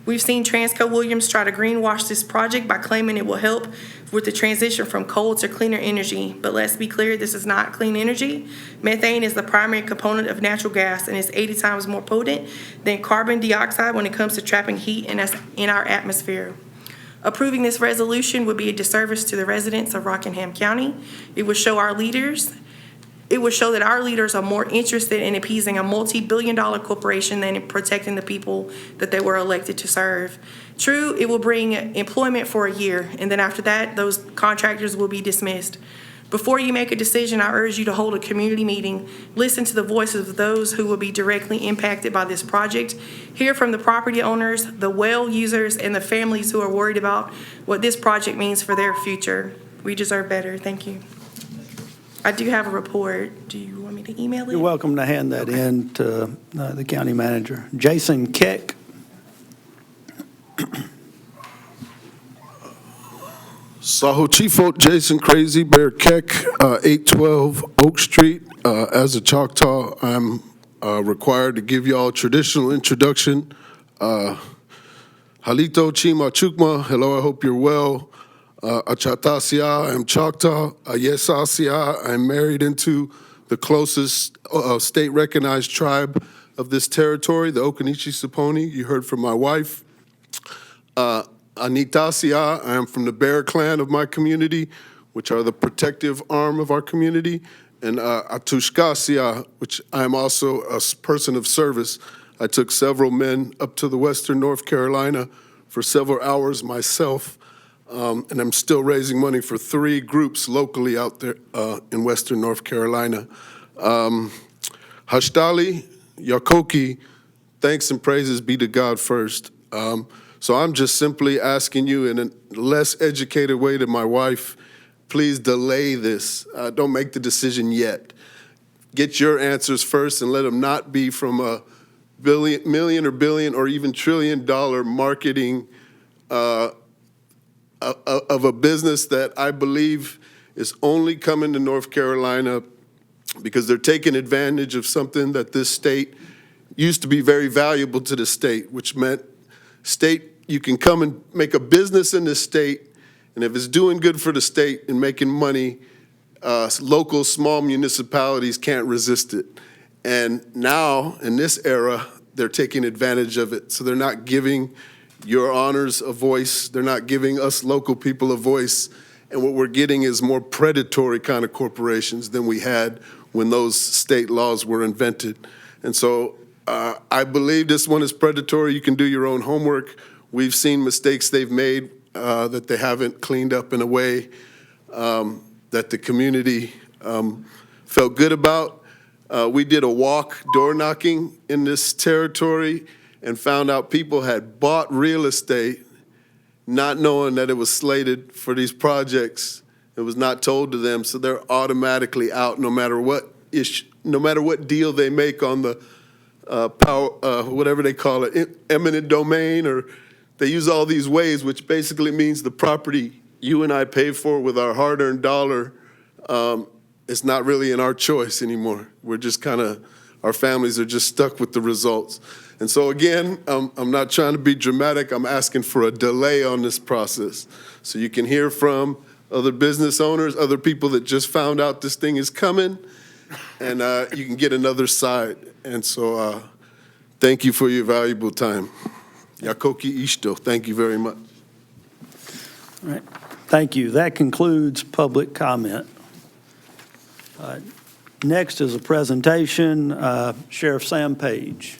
We've seen Transco Williams try to greenwash this project by claiming it will help with the transition from coal to cleaner energy. But let's be clear, this is not clean energy. Methane is the primary component of natural gas and is 80 times more potent than carbon dioxide when it comes to trapping heat in our atmosphere. Approving this resolution would be a disservice to the residents of Rockingham County. It would show that our leaders are more interested in appeasing a multi-billion-dollar corporation than in protecting the people that they were elected to serve. True, it will bring employment for a year, and then after that, those contractors will be dismissed. Before you make a decision, I urge you to hold a community meeting, listen to the voices of those who will be directly impacted by this project, hear from the property owners, the well users, and the families who are worried about what this project means for their future. We deserve better. Thank you. I do have a report. Do you want me to email it? You're welcome to hand that in to the county manager. Jason Keck. Saho Chiefo, Jason Crazy Bear Keck, 812 Oak Street. As a Choctaw, I'm required to give y'all a traditional introduction. Halito Chima Chukma, hello, I hope you're well. Achatasia, I'm Choctaw. Yesasia, I'm married into the closest state-recognized tribe of this territory, the Occaneechi Saponi. You heard from my wife. Anitasia, I am from the Bear Clan of my community, which are the protective arm of our community. And Atushkasia, which I am also a person of service. I took several men up to the western North Carolina for several hours myself. And I'm still raising money for 3 groups locally out there in western North Carolina. Hashtali, Yakoki, thanks and praises be to God first. So I'm just simply asking you in a less educated way to my wife, please delay this. Don't make the decision yet. Get your answers first and let them not be from a million or billion or even $1 trillion marketing of a business that I believe is only coming to North Carolina because they're taking advantage of something that this state used to be very valuable to the state, which meant state, you can come and make a business in this state, and if it's doing good for the state and making money, local small municipalities can't resist it. And now, in this era, they're taking advantage of it. So they're not giving your honors a voice. They're not giving us local people a voice. and what we're getting is more predatory kind of corporations than we had when those state laws were invented. And so I believe this one is predatory. You can do your own homework. We've seen mistakes they've made that they haven't cleaned up in a way that the community felt good about. We did a walk door knocking in this territory and found out people had bought real estate not knowing that it was slated for these projects. It was not told to them, so they're automatically out no matter what deal they make on the whatever they call it, eminent domain, or they use all these ways, which basically means the property you and I pay for with our hard-earned dollar is not really in our choice anymore. We're just our families are just stuck with the results. And so again, I'm not trying to be dramatic. I'm asking for a delay on this process so you can hear from other business owners, other people that just found out this thing is coming, and you can get another side. And so thank you for your valuable time. Yakoki Ishto, thank you very much. All right. Thank you. That concludes public comment. Next is a presentation, Sheriff Sam Page.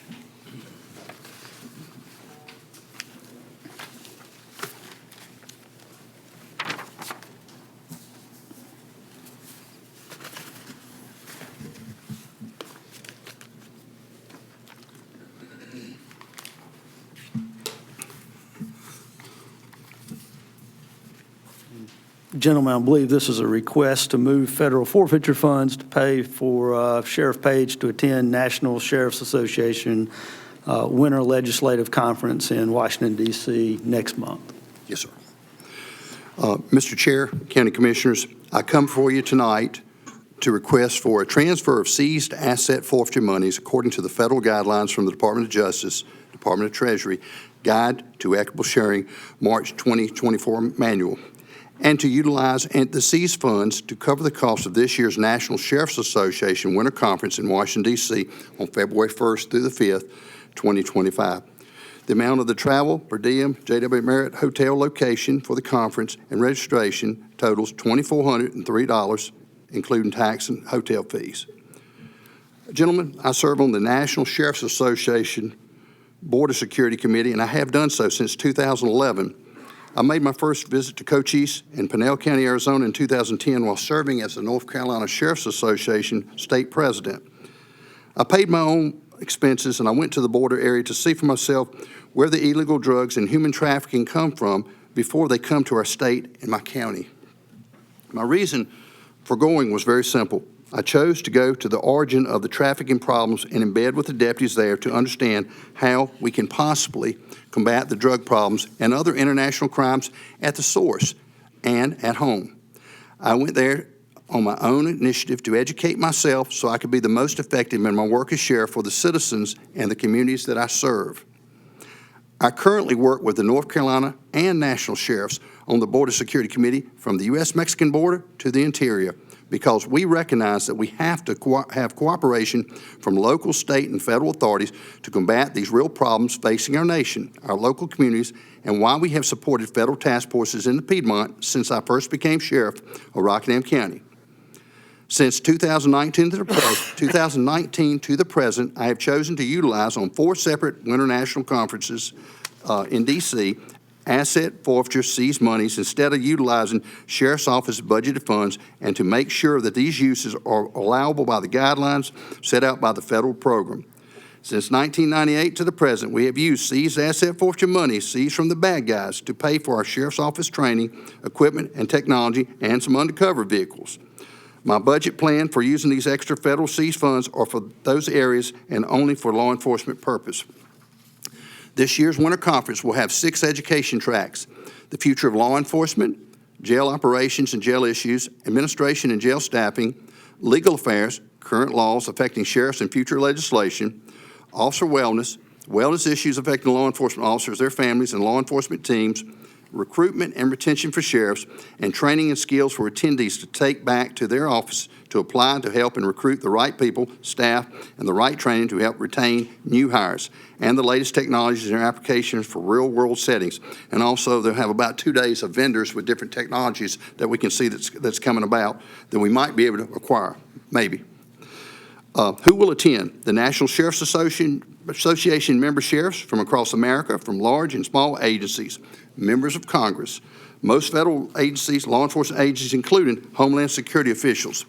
Gentlemen, I believe this is a request to move federal forfeiture funds to pay for Sheriff Page to attend National Sheriff's Association Winter Legislative Conference in Washington, D.C. next month. Yes, sir. Mr. Chair, County Commissioners, I come before you tonight to request for a transfer of seized asset forfeiture monies according to the federal guidelines from the Department of Justice, Department of Treasury, Guide to Equitable Sharing, March 2024 manual, and to utilize the seized funds to cover the cost of this year's National Sheriff's Association Winter Conference in Washington, D.C. on February 1st through the 5th, 2025. The amount of the travel, per diem, J.W. Marriott hotel location for the conference and registration totals $2,403, including tax and hotel fees. Gentlemen, I serve on the National Sheriff's Association Board of Security Committee, and I have done so since 2011. I made my first visit to Cochise in Pinal County, Arizona in 2010 while serving as the North Carolina Sheriff's Association state president. I paid my own expenses and I went to the border area to see for myself where the illegal drugs and human trafficking come from before they come to our state and my county. My reason for going was very simple. I chose to go to the origin of the trafficking problems and in bed with the deputies there to understand how we can possibly combat the drug problems and other international crimes at the source and at home. I went there on my own initiative to educate myself so I could be the most effective in my work as sheriff for the citizens and the communities that I serve. I currently work with the North Carolina and national sheriffs on the Border Security Committee from the U.S.-Mexican border to the interior, because we recognize that we have to have cooperation from local, state, and federal authorities to combat these real problems facing our nation, our local communities, and why we have supported federal task forces in the Piedmont since I first became sheriff of Rockingham County. Since 2019 to the present, I have chosen to utilize on 4 separate winter national conferences in D.C. asset forfeiture seized monies instead of utilizing Sheriff's Office budgeted funds, and to make sure that these uses are allowable by the guidelines set out by the federal program. Since 1998 to the present, we have used seized asset forfeiture money seized from the bad guys to pay for our Sheriff's Office training, equipment, and technology, and some undercover vehicles. My budget plan for using these extra federal seized funds are for those areas and only for law enforcement purpose. This year's winter conference will have 6 education tracks: the future of law enforcement, jail operations and jail issues, administration and jail staffing, legal affairs, current laws affecting sheriffs and future legislation, officer wellness, wellness issues affecting law enforcement officers, their families, and law enforcement teams, recruitment and retention for sheriffs, and training and skills for attendees to take back to their office to apply to help and recruit the right people, staff, and the right training to help retain new hires, and the latest technologies and applications for real-world settings. And also, they'll have about 2 days of vendors with different technologies that we can see that's coming about that we might be able to acquire, maybe. Who will attend? The National Sheriff's Association member sheriffs from across America, from large and small agencies, members of Congress, most federal agencies, law enforcement agencies, including Homeland Security officials.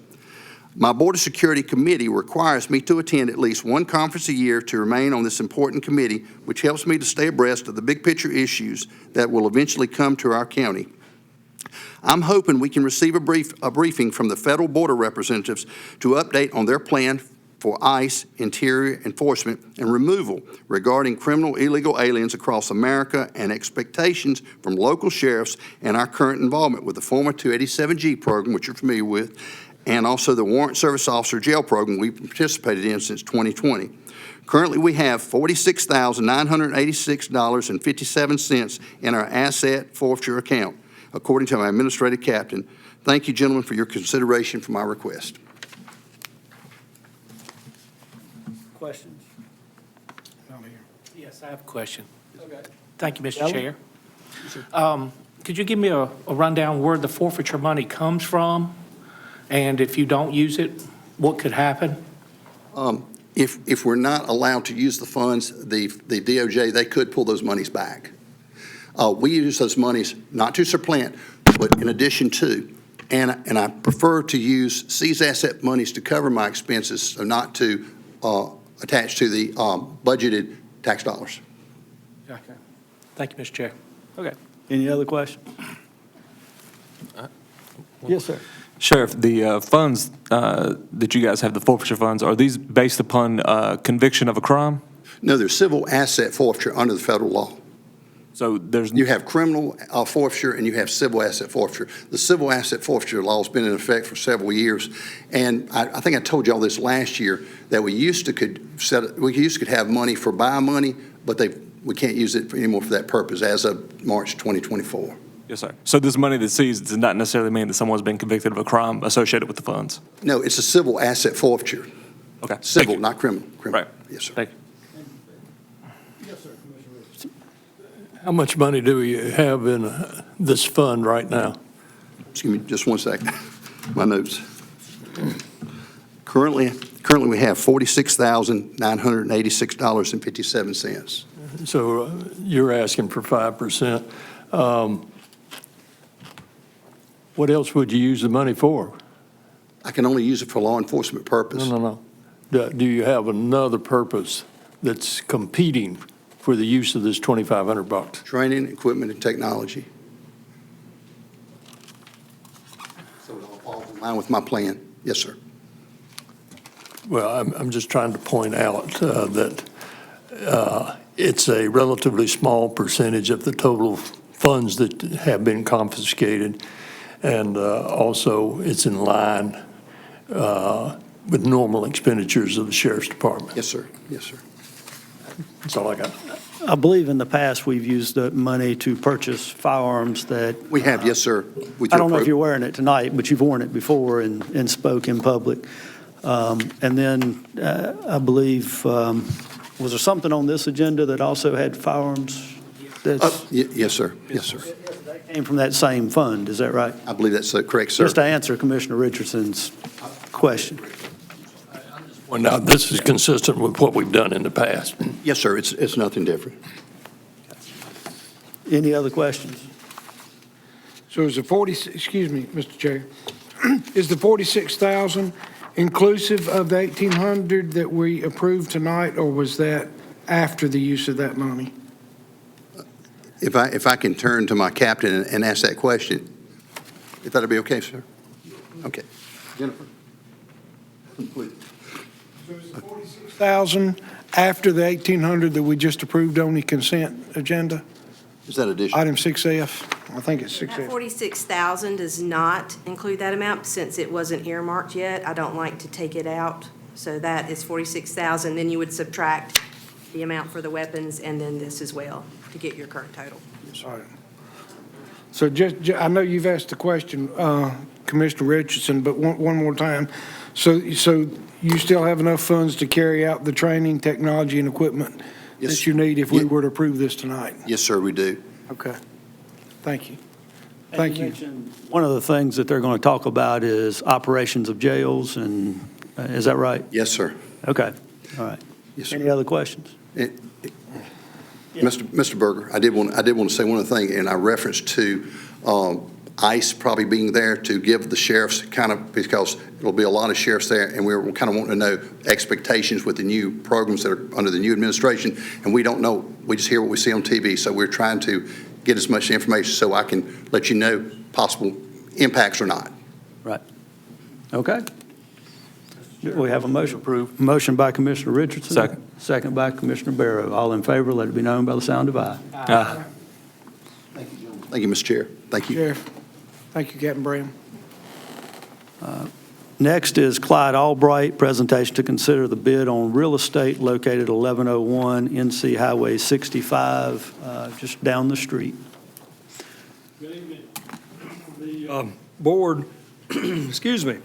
My Board of Security Committee requires me to attend at least one conference a year to remain on this important committee, which helps me to stay abreast of the big picture issues that will eventually come to our county. I'm hoping we can receive a briefing from the federal border representatives to update on their plan for ICE, interior enforcement, and removal regarding criminal illegal aliens across America, and expectations from local sheriffs and our current involvement with the former 287G program, which you're familiar with, and also the Warrant Service Officer Jail Program we've participated in since 2020. Currently, we have $46,986.57 in our asset forfeiture account, according to my administrative captain. Thank you, gentlemen, for your consideration for my request. Questions? Yes, I have a question. Thank you, Mr. Chair. Could you give me a rundown where the forfeiture money comes from? And if you don't use it, what could happen? If we're not allowed to use the funds, the DOJ, they could pull those monies back. We use those monies not to supplant, but in addition to. And I prefer to use seized asset monies to cover my expenses, so not to attach to the budgeted tax dollars. Okay. Thank you, Mr. Chair. Okay. Any other questions? Yes, sir. Sheriff, the funds that you guys have, the forfeiture funds, are these based upon conviction of a crime? No, they're civil asset forfeiture under the federal law. So you have criminal forfeiture and you have civil asset forfeiture. The civil asset forfeiture law has been in effect for several years, and I think I told you all this last year that we used to could have money for buy money, but we can't use it anymore for that purpose as of March 2024. Yes, sir. So this money that's seized does not necessarily mean that someone's been convicted of a crime associated with the funds? No, it's a civil asset forfeiture. Okay. Civil, not criminal. Right. Yes, sir. Thank you. How much money do we have in this fund right now? Excuse me, just one second. My notes. Currently we have $46,986.57. So you're asking for 5%. What else would you use the money for? I can only use it for law enforcement purpose. No. Do you have another purpose that's competing for the use of this $2,500? Training, equipment, and technology. So it all falls in line with my plan. Yes, sir. Well, I'm just trying to point out that it's a relatively small percentage of the total funds that have been confiscated, and also it's in line with normal expenditures of the Sheriff's Department. Yes, sir. Yes, sir. That's all I got. I believe in the past, we've used the money to purchase firearms that. We have, yes, sir. I don't know if you're wearing it tonight, but you've worn it before and spoke in public. And then I believe, was there something on this agenda that also had firearms? Yes, sir. Yes, sir. That came from that same fund, is that right? I believe that's correct, sir. Just to answer Commissioner Richardson's question. Well, now, this is consistent with what we've done in the past. Yes, sir. It's nothing different. Any other questions? So is the excuse me, Mr. Chair, is the 46,000 inclusive of the 1,800 that we approved tonight, or was that after the use of that money? If I can turn to my captain and ask that question, if that'll be okay, sir? Okay. Jennifer, please. So is the 46,000 after the 1,800 that we just approved on the consent agenda? Is that additional? Item 6F, I think it's That 6F. 46,000 does not include that amount since it wasn't earmarked yet. I don't like to take it out. So that is 46,000. Then you would subtract the amount for the weapons and then this as well to get your current total. All right. So I know you've asked the question, Commissioner Richardson, but one more time. So you still have enough funds to carry out the training, technology, and equipment Yes. that you need if we were to approve this tonight? Yes, sir, we do. Okay. Thank you. Thank you. One of the things that they're going to talk about is operations of jails, and is that right? Yes, sir. Okay, all right. Yes, sir. Any other questions? Mr. Berger, I did want to say one other thing, and I referenced to ICE probably being there to give the sheriffs kind of, because there'll be a lot of sheriffs there, and we're kind of wanting to know expectations with the new programs that are under the new administration, and we don't know. We just hear what we see on TV, so we're trying to get as much information so I can let you know possible impacts or not. Right. Okay. We have a motion. Approved. Motion by Commissioner Richardson. Second. Second by Commissioner Barrow. All in favor, let it be known by the sound of aye. Aye. Thank you, Mr. Chair. Thank you. Sheriff. Thank you, Captain Brown. Next is Clyde Albright, presentation to consider the bid on real estate located at 1101 NC Highway 65, just down the street. Good evening. The board, excuse me,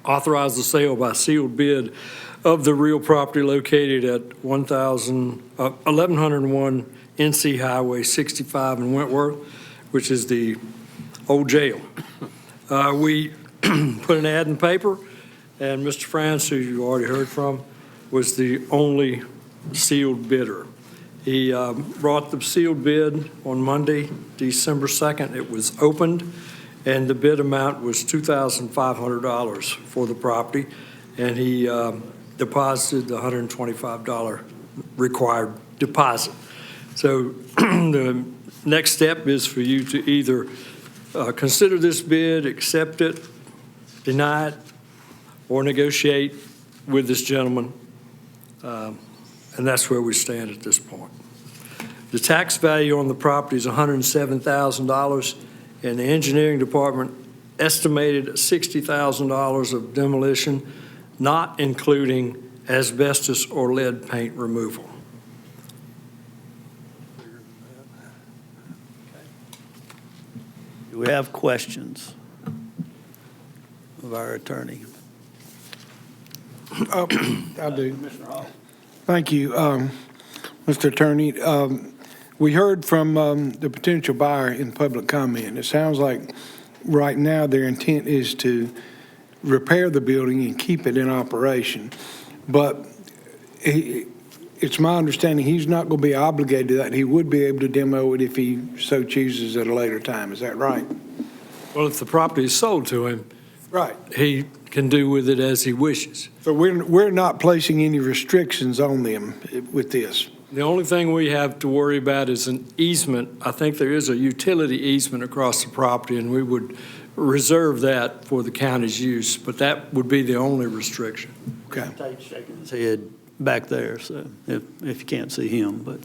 authorized the sale by sealed bid of the real property located at 1101 NC Highway 65 in Wentworth, which is the old jail. We put an ad in the paper, and Mr. France, who you already heard from, was the only sealed bidder. He brought the sealed bid on Monday, December 2nd. It was opened, and the bid amount was $2,500 for the property, and he deposited the $125 required deposit. So the next step is for you to either consider this bid, accept it, deny it, or negotiate with this gentleman. And that's where we stand at this point. The tax value on the property is $107,000, and the engineering department estimated $60,000 of demolition, not including asbestos or lead paint removal. Do we have questions of our attorney? I do. Thank you, Mr. Attorney. We heard from the potential buyer in public comment. It sounds like right now their intent is to repair the building and keep it in operation. But it's my understanding he's not going to be obligated to that. He would be able to demo it if he so chooses at a later time. Is that right? Well, if the property is sold to him, right, he can do with it as he wishes. So we're not placing any restrictions on them with this. The only thing we have to worry about is an easement. I think there is a utility easement across the property, and we would reserve that for the county's use, but that would be the only restriction. Okay. Tate's shaking his head back there, so if you can't see him, but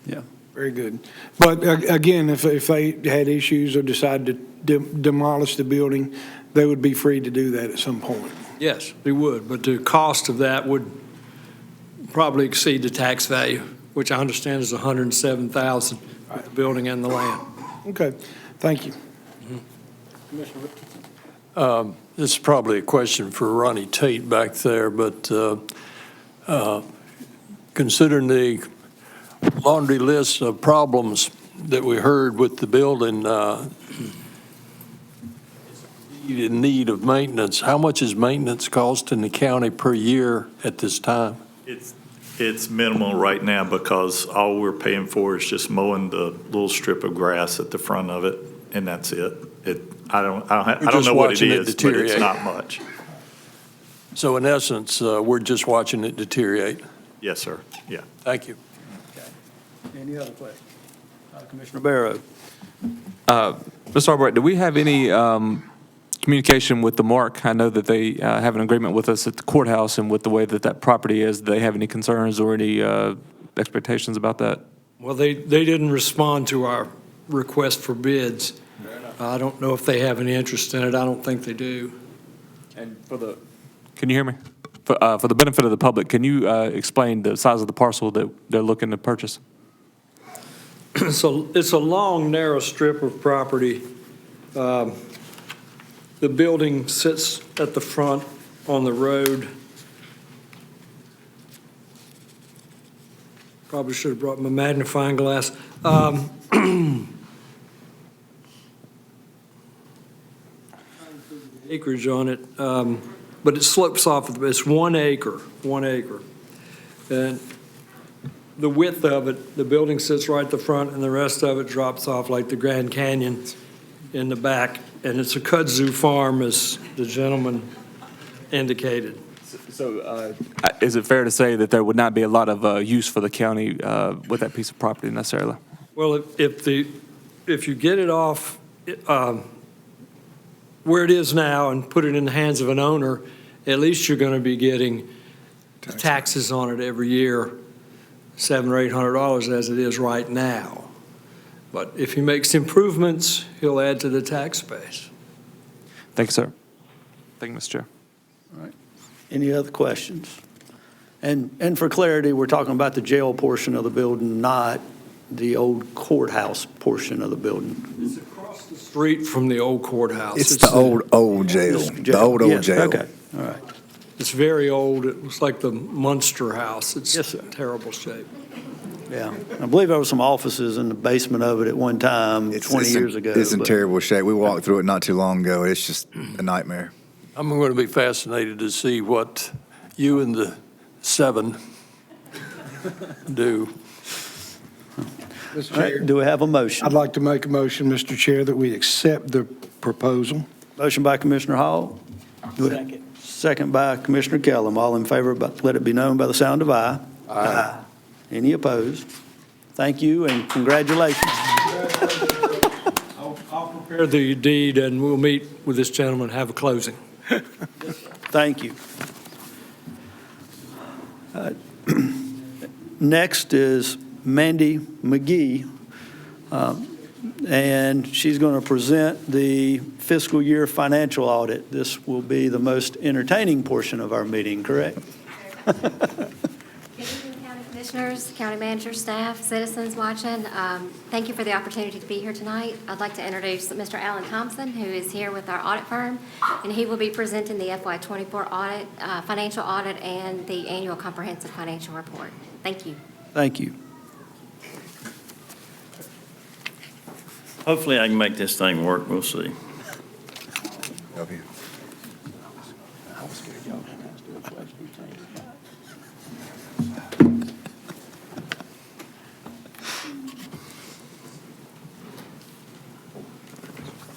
yeah. Very good. But again, if they had issues or decided to demolish the building, they would be free to do that at some point. Yes, they would, but the cost of that would probably exceed the tax value, which I understand is $107,000 for the building and the land. Okay, thank you. This is probably a question for Ronnie Tate back there, but considering the laundry list of problems that we heard with the building, in need of maintenance, how much is maintenance cost in the county per year at this time? It's minimal right now because all we're paying for is just mowing the little strip of grass at the front of it, and that's it. I don't know what it is, but it's not much. So in essence, we're just watching it deteriorate? Yes, sir. Yeah. Thank you. Any other questions? Commissioner Barrow. Mr. Albright, do we have any communication with the Mark? I know that they have an agreement with us at the courthouse, and with the way that that property is, do they have any concerns or any expectations about that? Well, they didn't respond to our request for bids. I don't know if they have any interest in it. I don't think they do. And can you hear me? For the benefit of the public, can you explain the size of the parcel that they're looking to purchase? So it's a long, narrow strip of property. The building sits at the front on the road. Probably should have brought my magnifying glass. Acreage on it, but it slopes off, it's 1 acre, 1 acre. And the width of it, the building sits right at the front, and the rest of it drops off like the Grand Canyon in the back. And it's a kudzu farm, as the gentleman indicated. So is it fair to say that there would not be a lot of use for the county with that piece of property necessarily? Well, if you get it off where it is now and put it in the hands of an owner, at least you're going to be getting taxes on it every year, $700 or $800 as it is right now. But if he makes improvements, he'll add to the tax base. Thank you, sir. Thank you, Mr. Chair. All right. Any other questions? And for clarity, we're talking about the jail portion of the building, not the old courthouse portion of the building. It's across the street from the old courthouse. It's the old jail, the old Yes, jail. Okay, all right. It's very old. It looks like the Munster House. It's Yes, sir. in terrible shape. Yeah, I believe there were some offices in the basement of it at one time, 20 years ago. It's in but- terrible shape. We walked through it not too long ago. It's just a nightmare. I'm going to be fascinated to see what you and the 7 do. Mr. All right, Chair, do we have a motion? I'd like to make a motion, Mr. Chair, that we accept the proposal. Motion by Commissioner Hall. Second by Commissioner Kellum. All in favor, but let it be known by the sound of aye. Aye. Any opposed? Thank you and congratulations. I'll prepare the deed, and we'll meet with this gentleman, have a closing. Thank you. Next is Mandy McGee, and she's going to present the fiscal year financial audit. This will be the most entertaining portion of our meeting, correct? Good evening, County Commissioners, County Manager, staff, citizens watching. Thank you for the opportunity to be here tonight. I'd like to introduce Mr. Alan Thompson, who is here with our audit firm, and he will be presenting the FY24 audit, financial audit, and the annual comprehensive financial report. Thank you. Thank you. Hopefully I can make this thing work, we'll see. Love you.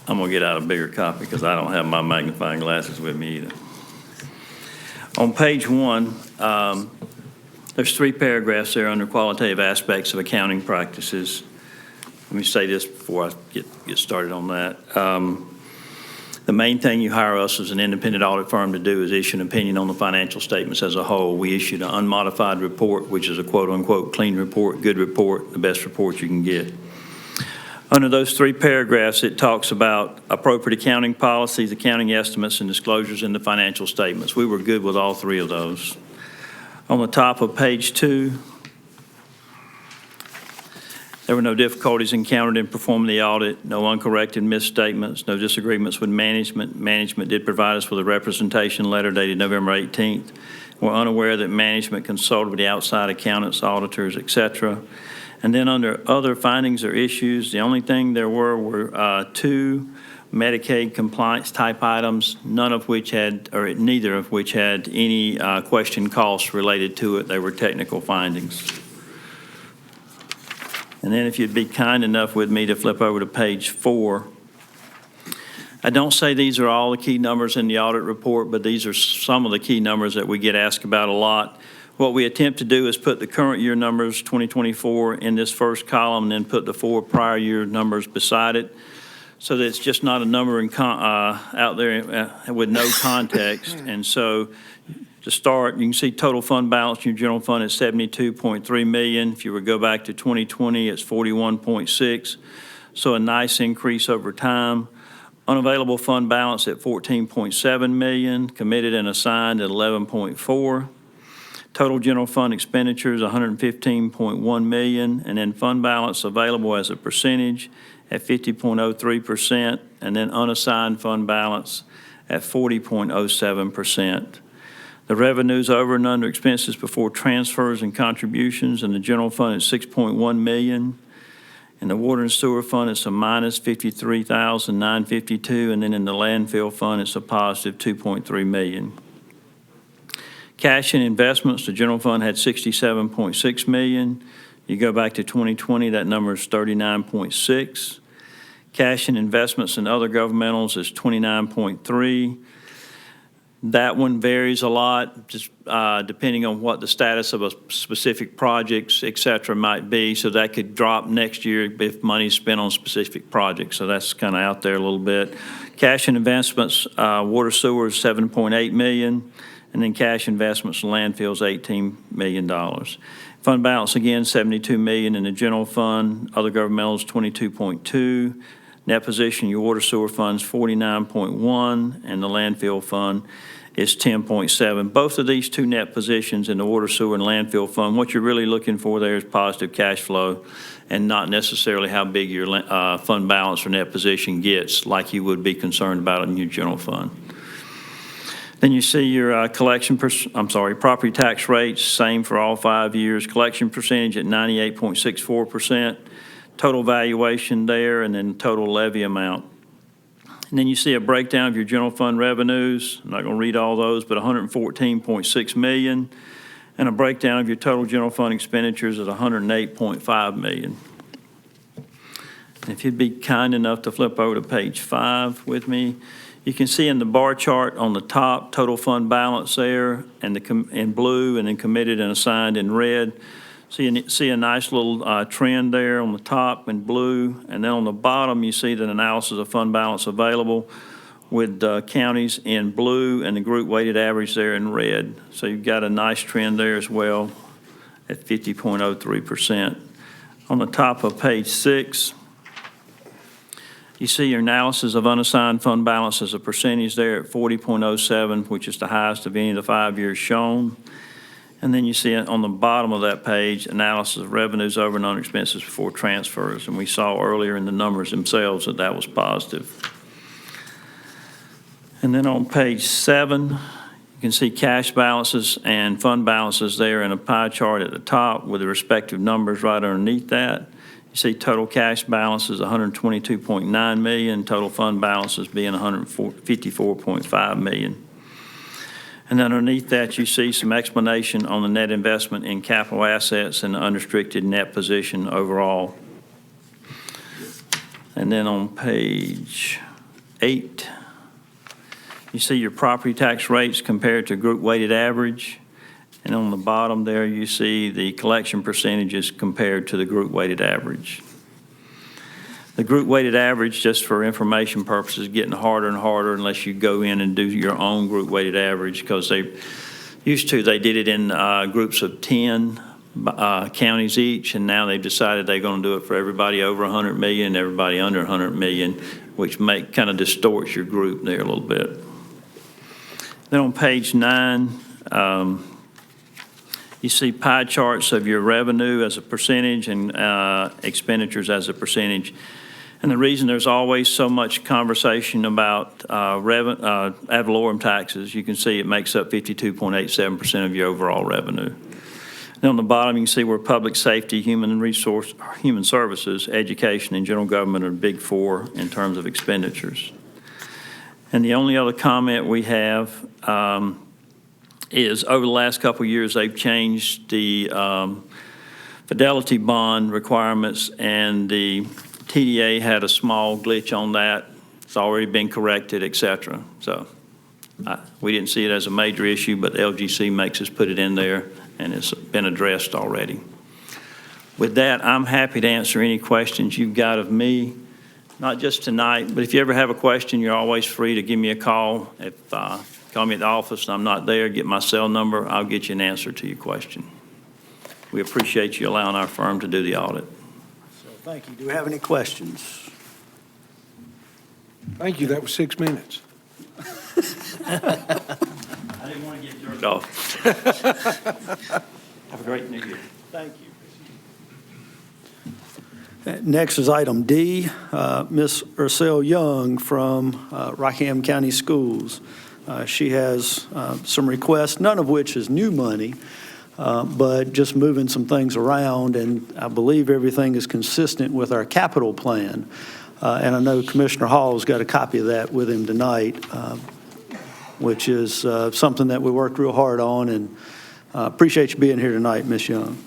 I'm gonna get out a bigger copy because I don't have my magnifying glasses with me either. On page 1, there's 3 paragraphs there under qualitative aspects of accounting practices. Let me say this before I get started on that. The main thing you hire us as an independent audit firm to do is issue an opinion on the financial statements as a whole. We issued an unmodified report, which is a quote-unquote clean report, good report, the best report you can get. Under those 3 paragraphs, it talks about appropriate accounting policies, accounting estimates, and disclosures in the financial statements. We were good with all 3 of those. On the top of page 2, there were no difficulties encountered in performing the audit, no uncorrected misstatements, no disagreements with management. Management did provide us with a representation letter dated November 18th. We're unaware that management consulted with the outside accountants, auditors, et cetera. And then under other findings or issues, the only thing there were 2 Medicaid compliance type items, neither of which had any question costs related to it. They were technical findings. And then if you'd be kind enough with me to flip over to page 4. I don't say these are all the key numbers in the audit report, but these are some of the key numbers that we get asked about a lot. What we attempt to do is put the current year numbers, 2024, in this first column, and then put the 4 prior year numbers beside it, so that it's just not a number out there with no context. And so to start, you can see total fund balance in your general fund is $72.3 million. If you were to go back to 2020, it's 41.6. So a nice increase over time. Unavailable fund balance at $14.7 million, committed and assigned at $11.4. Total general fund expenditures, $115.1 million, and then fund balance available as a percentage at 50.03%, and then unassigned fund balance at 40.07%. The revenues over and under expenses before transfers and contributions in the general fund is $6.1 million. In the water and sewer fund, it's a minus $53,952, and then in the landfill fund, it's a positive $2.3 million. Cash and investments, the general fund had $67.6 million. You go back to 2020, that number is $39.6. Cash and investments in other governmentals is $29.3. That one varies a lot, just depending on what the status of a specific projects, et cetera, might be. So that could drop next year if money's spent on specific projects. So that's kind of out there a little bit. Cash and investments, water sewer is $7.8 million, and then cash investments landfills $18 million. Fund balance again $72 million in the general fund. Other governmentals $22.2. Net position, your water sewer fund's 49.1, and the landfill fund is 10.7. Both of these two net positions in the water sewer and landfill fund, what you're really looking for there is positive cash flow and not necessarily how big your fund balance or net position gets, like you would be concerned about in your general fund. Then you see your property tax rates, same for all 5 years. Collection percentage at 98.64%. Total valuation there, and then total levy amount. And then you see a breakdown of your general fund revenues. I'm not going to read all those, but $114.6 million, and a breakdown of your total general fund expenditures at $108.5 million. And if you'd be kind enough to flip over to page 5 with me, you can see in the bar chart on the top, total fund balance there, and in blue, and then committed and assigned in red. So you see a nice little trend there on the top in blue, and then on the bottom you see the analysis of fund balance available with counties in blue and the group weighted average there in red. So you've got a nice trend there as well at 50.03%. On the top of page 6, you see your analysis of unassigned fund balance as a percentage there at 40.07, which is the highest of any of the 5 years shown. And then you see on the bottom of that page, analysis of revenues over and under expenses before transfers. And we saw earlier in the numbers themselves that that was positive. And then on page 7, you can see cash balances and fund balances there in a pie chart at the top with the respective numbers right underneath that. You see total cash balances $122.9 million, total fund balances being $154.5 million. And underneath that, you see some explanation on the net investment in capital assets and the unrestricted net position overall. And then on page 8, you see your property tax rates compared to group weighted average. And on the bottom there, you see the collection percentages compared to the group weighted average. The group weighted average, just for information purposes, is getting harder and harder unless you go in and do your own group weighted average, because they did it in groups of 10 counties each, and now they've decided they're going to do it for everybody over 100 million and everybody under 100 million, which kind of distorts your group there a little bit. Then on page 9, you see pie charts of your revenue as a percentage and expenditures as a percentage. And the reason there's always so much conversation about ad valorem taxes, you can see it makes up 52.87% of your overall revenue. And on the bottom, you can see where public safety, human services, education, and general government are the big 4 in terms of expenditures. And the only other comment we have is over the last couple of years, they've changed the fidelity bond requirements, and the TDA had a small glitch on that. It's already been corrected, et cetera. So we didn't see it as a major issue, but the LGC makes us put it in there, and it's been addressed already. With that, I'm happy to answer any questions you've got of me, not just tonight, but if you ever have a question, you're always free to give me a call. Call me at the office and I'm not there, get my cell number, I'll get you an answer to your question. We appreciate you allowing our firm to do the audit. So thank you. Do we have any questions? Thank you, that was 6 minutes. I didn't didn't want to get jerked off. Have a great New Year. Thank you. Next is item D, Ms. Ursel Young from Rockingham County Schools. She has some requests, none of which is new money, but just moving some things around, and I believe everything is consistent with our capital plan. And I know Commissioner Hall's got a copy of that with him tonight, which is something that we worked real hard on, and appreciate you being here tonight, Ms. Young.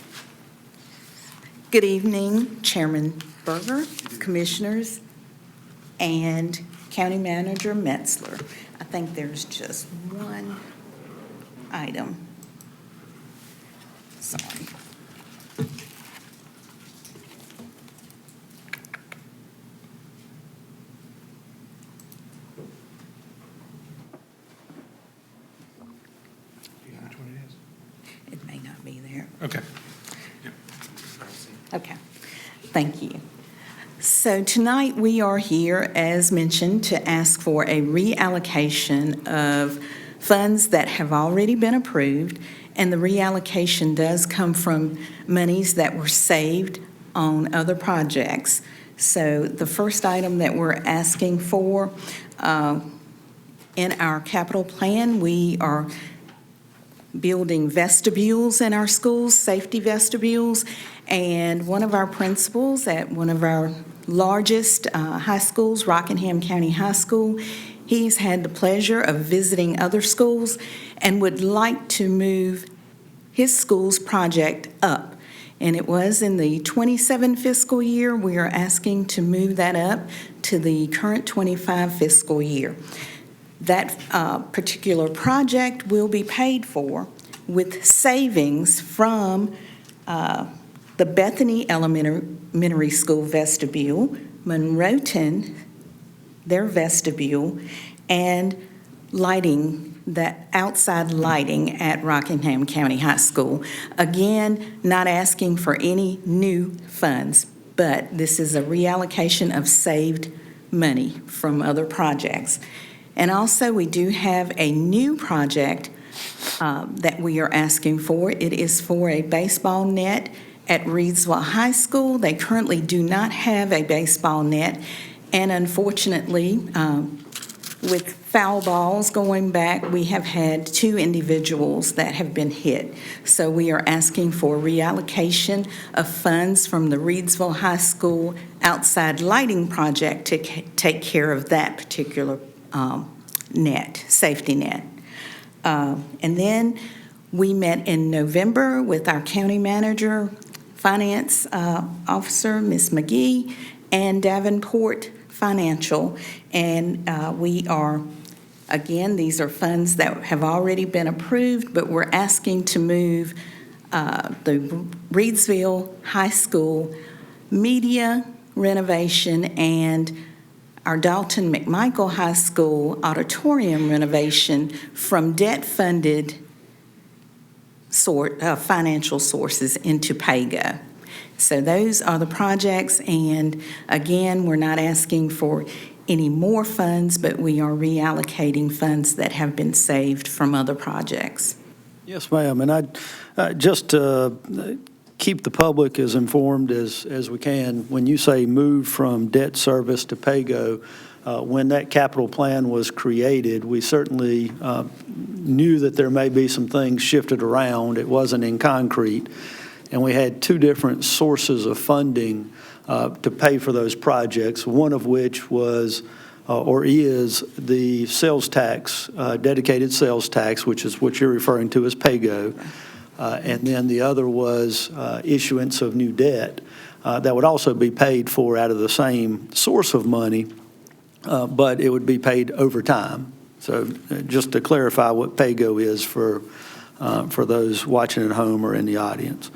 Good evening, Chairman Berger, Commissioners, and County Manager Metzler. I think there's just one item. Sorry. It may not be there. Okay. Okay, thank you. So tonight, we are here, as mentioned, to ask for a reallocation of funds that have already been approved, and the reallocation does come from monies that were saved on other projects. So the first item that we're asking for, in our capital plan, we are building vestibules in our schools, safety vestibules, and one of our principals at one of our largest high schools, Rockingham County High School, he's had the pleasure of visiting other schools and would like to move his school's project up. And it was in the 27 fiscal year. We are asking to move that up to the current 25 fiscal year. That particular project will be paid for with savings from the Bethany Elementary School vestibule, Monroeton, their vestibule, and lighting, that outside lighting at Rockingham County High School. Again, not asking for any new funds, but this is a reallocation of saved money from other projects. And also, we do have a new project that we are asking for. It is for a baseball net at Reedsville High School. They currently do not have a baseball net, and unfortunately, with foul balls going back, we have had 2 individuals that have been hit. So we are asking for reallocation of funds from the Reedsville High School outside lighting project to take care of that particular net, safety net. And then we met in November with our county manager, finance officer, Ms. McGee, and Davenport Financial. And we are, again, these are funds that have already been approved, but we're asking to move the Reedsville High School media renovation and our Dalton McMichael High School auditorium renovation from debt-funded financial sources into PAYGO. So those are the projects, and again, we're not asking for any more funds, but we are reallocating funds that have been saved from other projects. Yes, ma'am, and I just keep the public as informed as we can. When you say move from debt service to PAYGO, when that capital plan was created, we certainly knew that there may be some things shifted around. It wasn't in concrete. And we had 2 different sources of funding to pay for those projects, one of which was or is the sales tax, dedicated sales tax, which is what you're referring to as PAYGO. And then the other was issuance of new debt that would also be paid for out of the same source of money, but it would be paid over time. So just to clarify what PAYGO is for those watching at home or in the audience.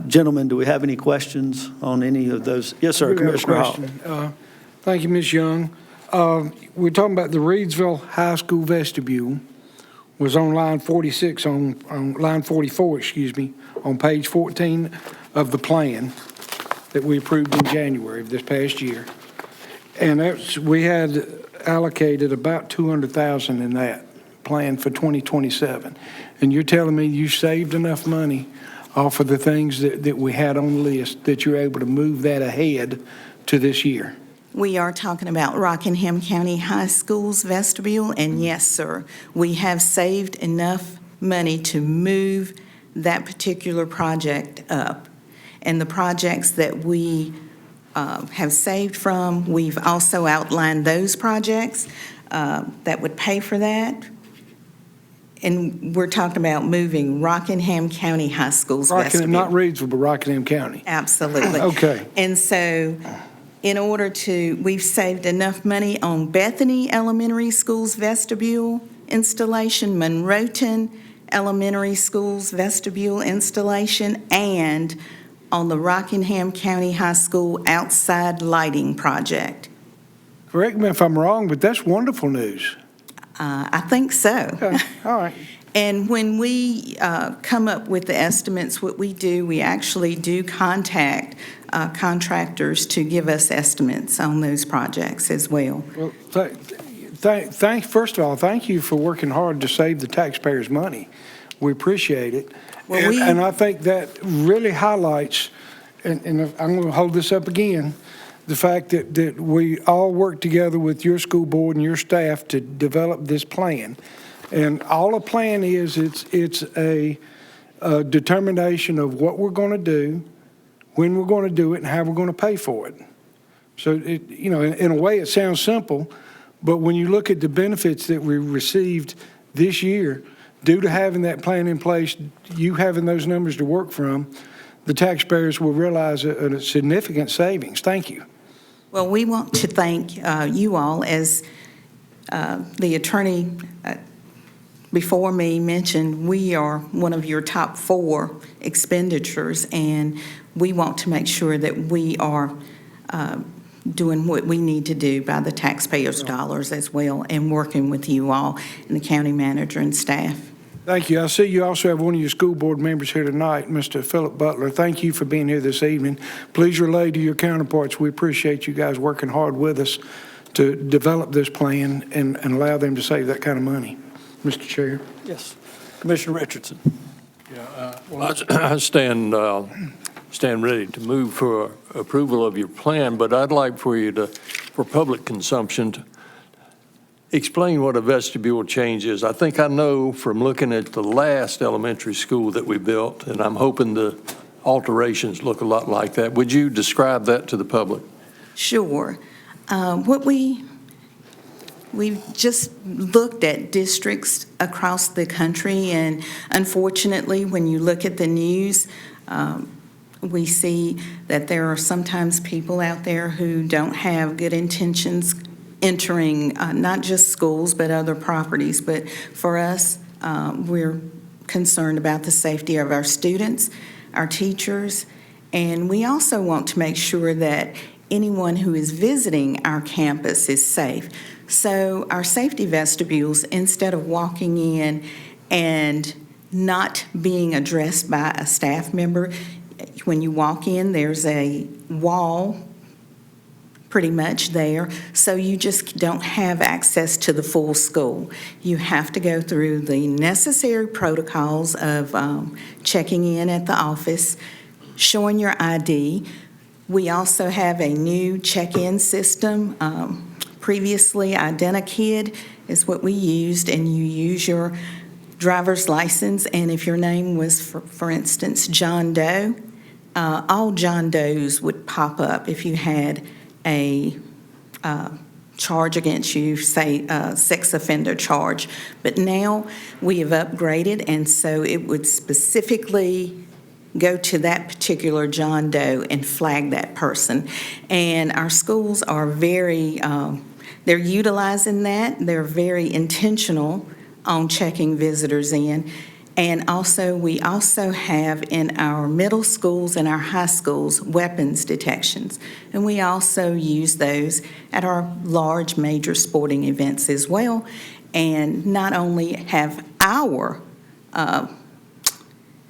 Gentlemen, do we have any questions on any of those? Yes, sir, Commissioner Hall. Thank you, Ms. Young. We're talking about the Reedsville High School vestibule was on line 46, on line 44, excuse me, on page 14 of the plan that we approved in January of this past year. And we had allocated about $200,000 in that plan for 2027. And you're telling me you saved enough money off of the things that we had on the list that you're able to move that ahead to this year? We are talking about Rockingham County High School's vestibule, and yes, sir, we have saved enough money to move that particular project up. And the projects that we have saved from, we've also outlined those projects that would pay for that. And we're talking about moving Rockingham County High School's vestibule. Not Reidsville, but Rockingham County. Absolutely. Okay. And so we've saved enough money on Bethany Elementary School's vestibule installation, Monroeton Elementary School's vestibule installation, and on the Rockingham County High School outside lighting project. Correct me if I'm wrong, but that's wonderful news. I think so. Okay, all right. And when we come up with the estimates, what we do, we actually do contact contractors to give us estimates on those projects as well. Well, first of all, thank you for working hard to save the taxpayers' money. We appreciate it. Well, and I think that really highlights, and I'm going to hold this up again, the fact that we all work together with your school board and your staff to develop this plan. And all a plan is, it's a determination of what we're going to do, when we're going to do it, and how we're going to pay for it. So, in a way, it sounds simple, but when you look at the benefits that we received this year, due to having that plan in place, you having those numbers to work from, the taxpayers will realize a significant savings. Thank you. Well, we want to thank you all, as the attorney before me mentioned, we are one of your top 4 expenditures, and we want to make sure that we are doing what we need to do by the taxpayers' dollars as well, and working with you all and the county manager and staff. Thank you. I see you also have one of your school board members here tonight, Mr. Philip Butler. Thank you for being here this evening. Please relay to your counterparts, we appreciate you guys working hard with us to develop this plan and allow them to save that kind of money. Mr. Chair. Yes. Commissioner Richardson. Well, I stand ready to move for approval of your plan, but I'd like for you to, for public consumption, to explain what a vestibule change is. I think I know from looking at the last elementary school that we built, and I'm hoping the alterations look a lot like that. Would you describe that to the public? Sure. We've just looked at districts across the country, and unfortunately, when you look at the news, we see that there are sometimes people out there who don't have good intentions entering not just schools but other properties. But for us, we're concerned about the safety of our students, our teachers, and we also want to make sure that anyone who is visiting our campus is safe. So our safety vestibules, instead of walking in and not being addressed by a staff member, when you walk in, there's a wall pretty much there, so you just don't have access to the full school. You have to go through the necessary protocols of checking in at the office, showing your ID. We also have a new check-in system. Previously, IdentiKid is what we used, and you use your driver's license, and if your name was, for instance, John Doe, all John Does would pop up if you had a charge against you, say a sex offender charge. But now we have upgraded, and so it would specifically go to that particular John Doe and flag that person. And our schools are very, they're utilizing that. They're very intentional on checking visitors in. And also, we also have in our middle schools and our high schools weapons detections. And we also use those at our large major sporting events as well. And not only have our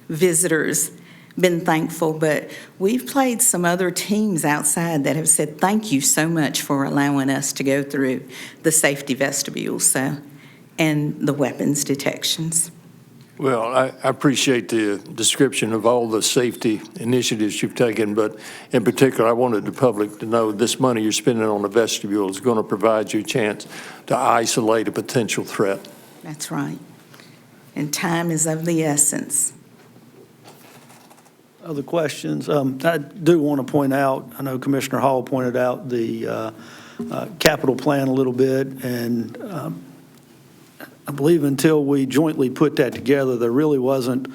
visitors been thankful, but we've played some other teams outside that have said thank you so much for allowing us to go through the safety vestibule. So and the weapons detections. Well, I appreciate the description of all the safety initiatives you've taken, but in particular, I wanted the public to know this money you're spending on the vestibule is going to provide you a chance to isolate a potential threat. That's right. And time is of the essence. Other questions? I do want to point out, I know Commissioner Hall pointed out the capital plan a little bit, and I believe until we jointly put that together, there really wasn't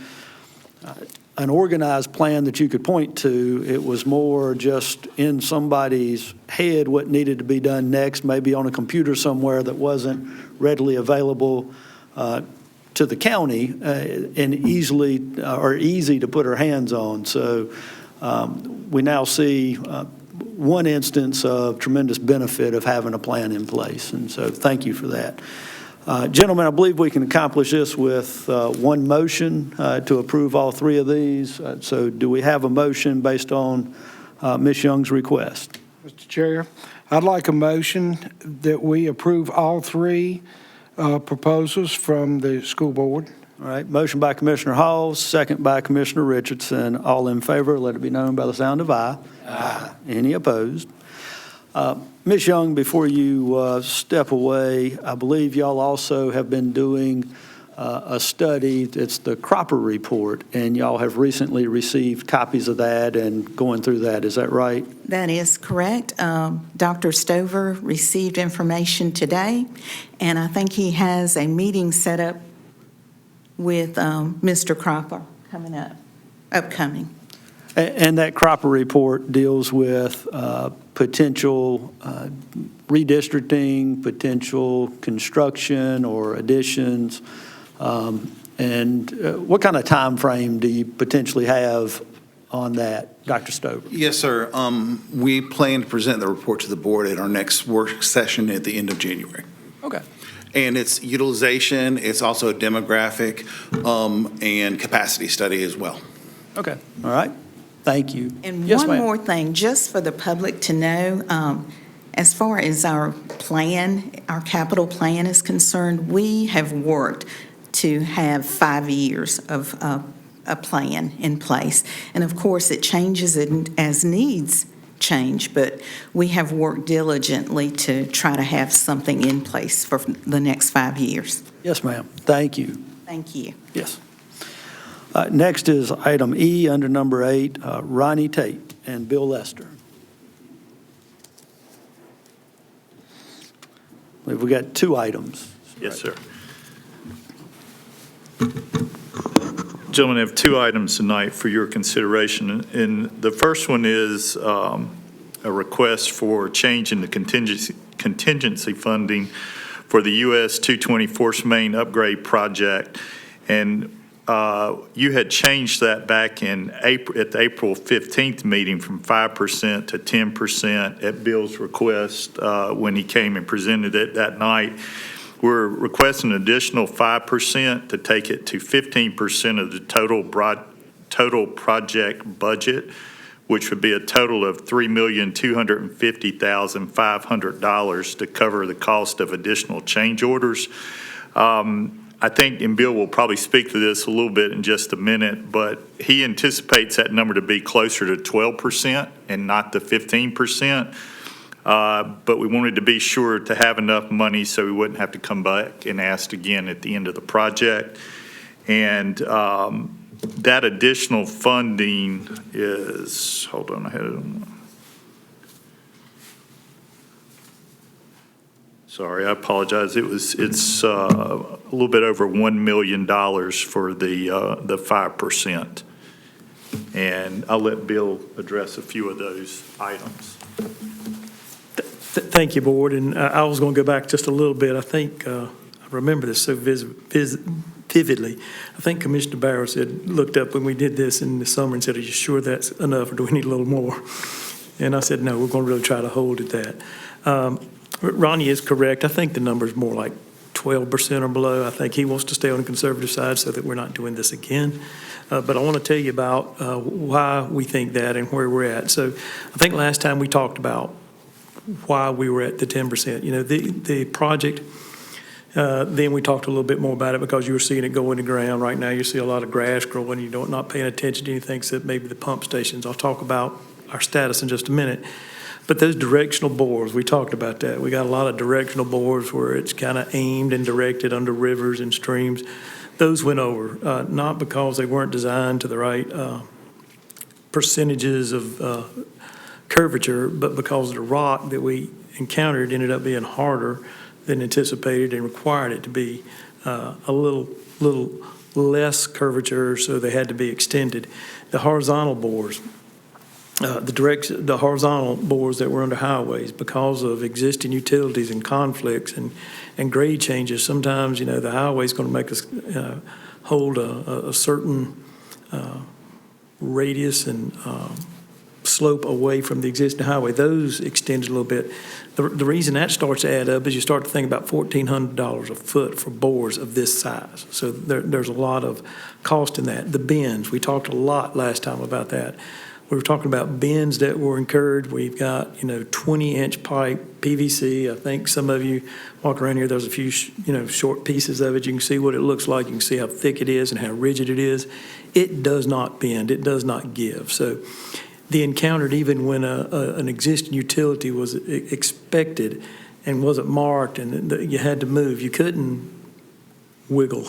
an organized plan that you could point to. It was more just in somebody's head what needed to be done next, maybe on a computer somewhere that wasn't readily available to the county and easy to put our hands on. So we now see one instance of tremendous benefit of having a plan in place, and so thank you for that. Gentlemen, I believe we can accomplish this with one motion to approve all three of these. So do we have a motion based on Ms. Young's request? Mr. Chair, I'd like a motion that we approve all three proposals from the school board. All right, motion by Commissioner Hall, second by Commissioner Richardson. All in favor, let it be known by the sound of aye. Aye. Any opposed? Ms. Young, before you step away, I believe y'all also have been doing a study. It's the Cropper Report, and y'all have recently received copies of that and going through that. Is that right? That is correct. Dr. Stover received information today, and I think he has a meeting set up with Mr. Cropper upcoming. And that Cropper Report deals with potential redistricting, potential construction or additions. And what kind of time frame do you potentially have on that, Dr. Stover? Yes, sir. We plan to present the report to the board at our next work session at the end of January. Okay. And it's utilization, it's also a demographic and capacity study as well. Okay, all right. Thank you. And Yes, one ma'am. more thing, just for the public to know, as far as our plan, our capital plan is concerned, we have worked to have 5 years of a plan in place. And of course, it changes as needs change, but we have worked diligently to try to have something in place for the next 5 years. Yes, ma'am. Thank you. Thank you. Yes. Next is item E under number 8, Ronnie Tate and Bill Lester. We've got 2 items. Yes, sir. Gentlemen, I have 2 items tonight for your consideration. And the first one is a request for change in the contingency funding for the US 220 Force Main Upgrade Project. And you had changed that back in April, at the April 15th meeting from 5% to 10% at Bill's request when he came and presented it that night. We're requesting an additional 5% to take it to 15% of the total project budget, which would be a total of $3,250,500 to cover the cost of additional change orders. I think, and Bill will probably speak to this a little bit in just a minute, but he anticipates that number to be closer to 12% and not the 15%. But we wanted to be sure to have enough money so we wouldn't have to come back and ask again at the end of the project. And that additional funding is, hold on, I had it on. Sorry, I apologize. It's a little bit over $1 million for the 5%. And I'll let Bill address a few of those items. Thank you, Board. And I was going to go back just a little bit. I think I remember this so vividly. I think Commissioner Barrows had looked up when we did this in the summer and said, "Are you sure that's enough, or do we need a little more?" And I said, "No, we're going to really try to hold at that." Ronnie is correct. I think the number is more like 12% or below. I think he wants to stay on the conservative side so that we're not doing this again. But I want to tell you about why we think that and where we're at. So I think last time we talked about why we were at the 10%. You know, the project Then we talked a little bit more about it because you were seeing it go in the ground. Right now, you see a lot of grass growing. You don't, not paying attention to anything except maybe the pump stations. I'll talk about our status in just a minute. But those directional bores, we talked about that. We got a lot of directional bores where it's kind of aimed and directed under rivers and streams. Those went over, not because they weren't designed to the right percentages of curvature, but because the rock that we encountered ended up being harder than anticipated and required it to be a little less curvature, so they had to be extended. The horizontal bores, the horizontal bores that were under highways, because of existing utilities and conflicts and grade changes, sometimes, the highway's going to make us hold a certain radius and slope away from the existing highway. Those extended a little bit. The reason that starts to add up is you start to think about $1,400 a foot for bores of this size. So there's a lot of cost in that. The bends, we talked a lot last time about that. We were talking about bends that were incurred. We've got, 20-inch pipe, PVC. I think some of you walk around here, there's a few, short pieces of it. You can see what it looks like. You can see how thick it is and how rigid it is. It does not bend. It does not give. So the encountered, even when an existing utility was expected and wasn't marked and you had to move, you couldn't wiggle.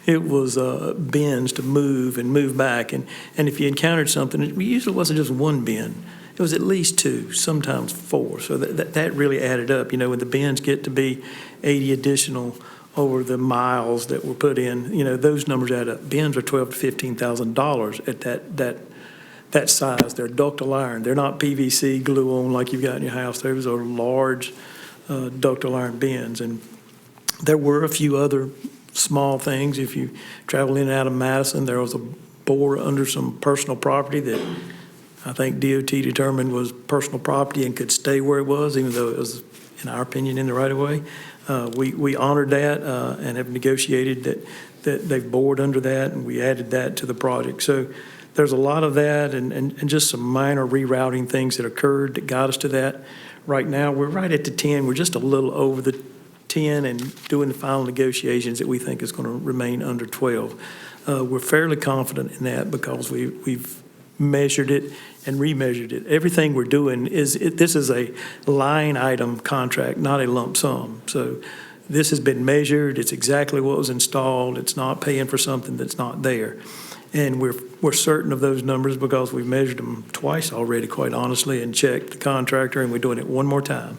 It was bends to move and move back. And if you encountered something, it usually wasn't just one bend. It was at least 2, sometimes 4. So that really added up. When the bends get to be 80 additional over the miles that were put in, those numbers add up. Bends are $12,000 to $15,000 at that size. They're ductile iron. They're not PVC glue-on like you've got in your house. Those are large ductile iron bends. And there were a few other small things. If you travel in and out of Madison, there was a bore under some personal property that I think DOT determined was personal property and could stay where it was, even though it was, in our opinion, in the right-of-way. We honored that and have negotiated that they've bored under that, and we added that to the project. So there's a lot of that and just some minor rerouting things that occurred that got us to that. Right now, we're right at the 10. We're just a little over the 10 and doing the final negotiations that we think is going to remain under 12. We're fairly confident in that because we've measured it and remeasured it. Everything we're doing this is a line item contract, not a lump sum. So this has been measured. It's exactly what was installed. It's not paying for something that's not there. And we're certain of those numbers because we've measured them twice already, quite honestly, and checked the contractor, and we're doing it one more time.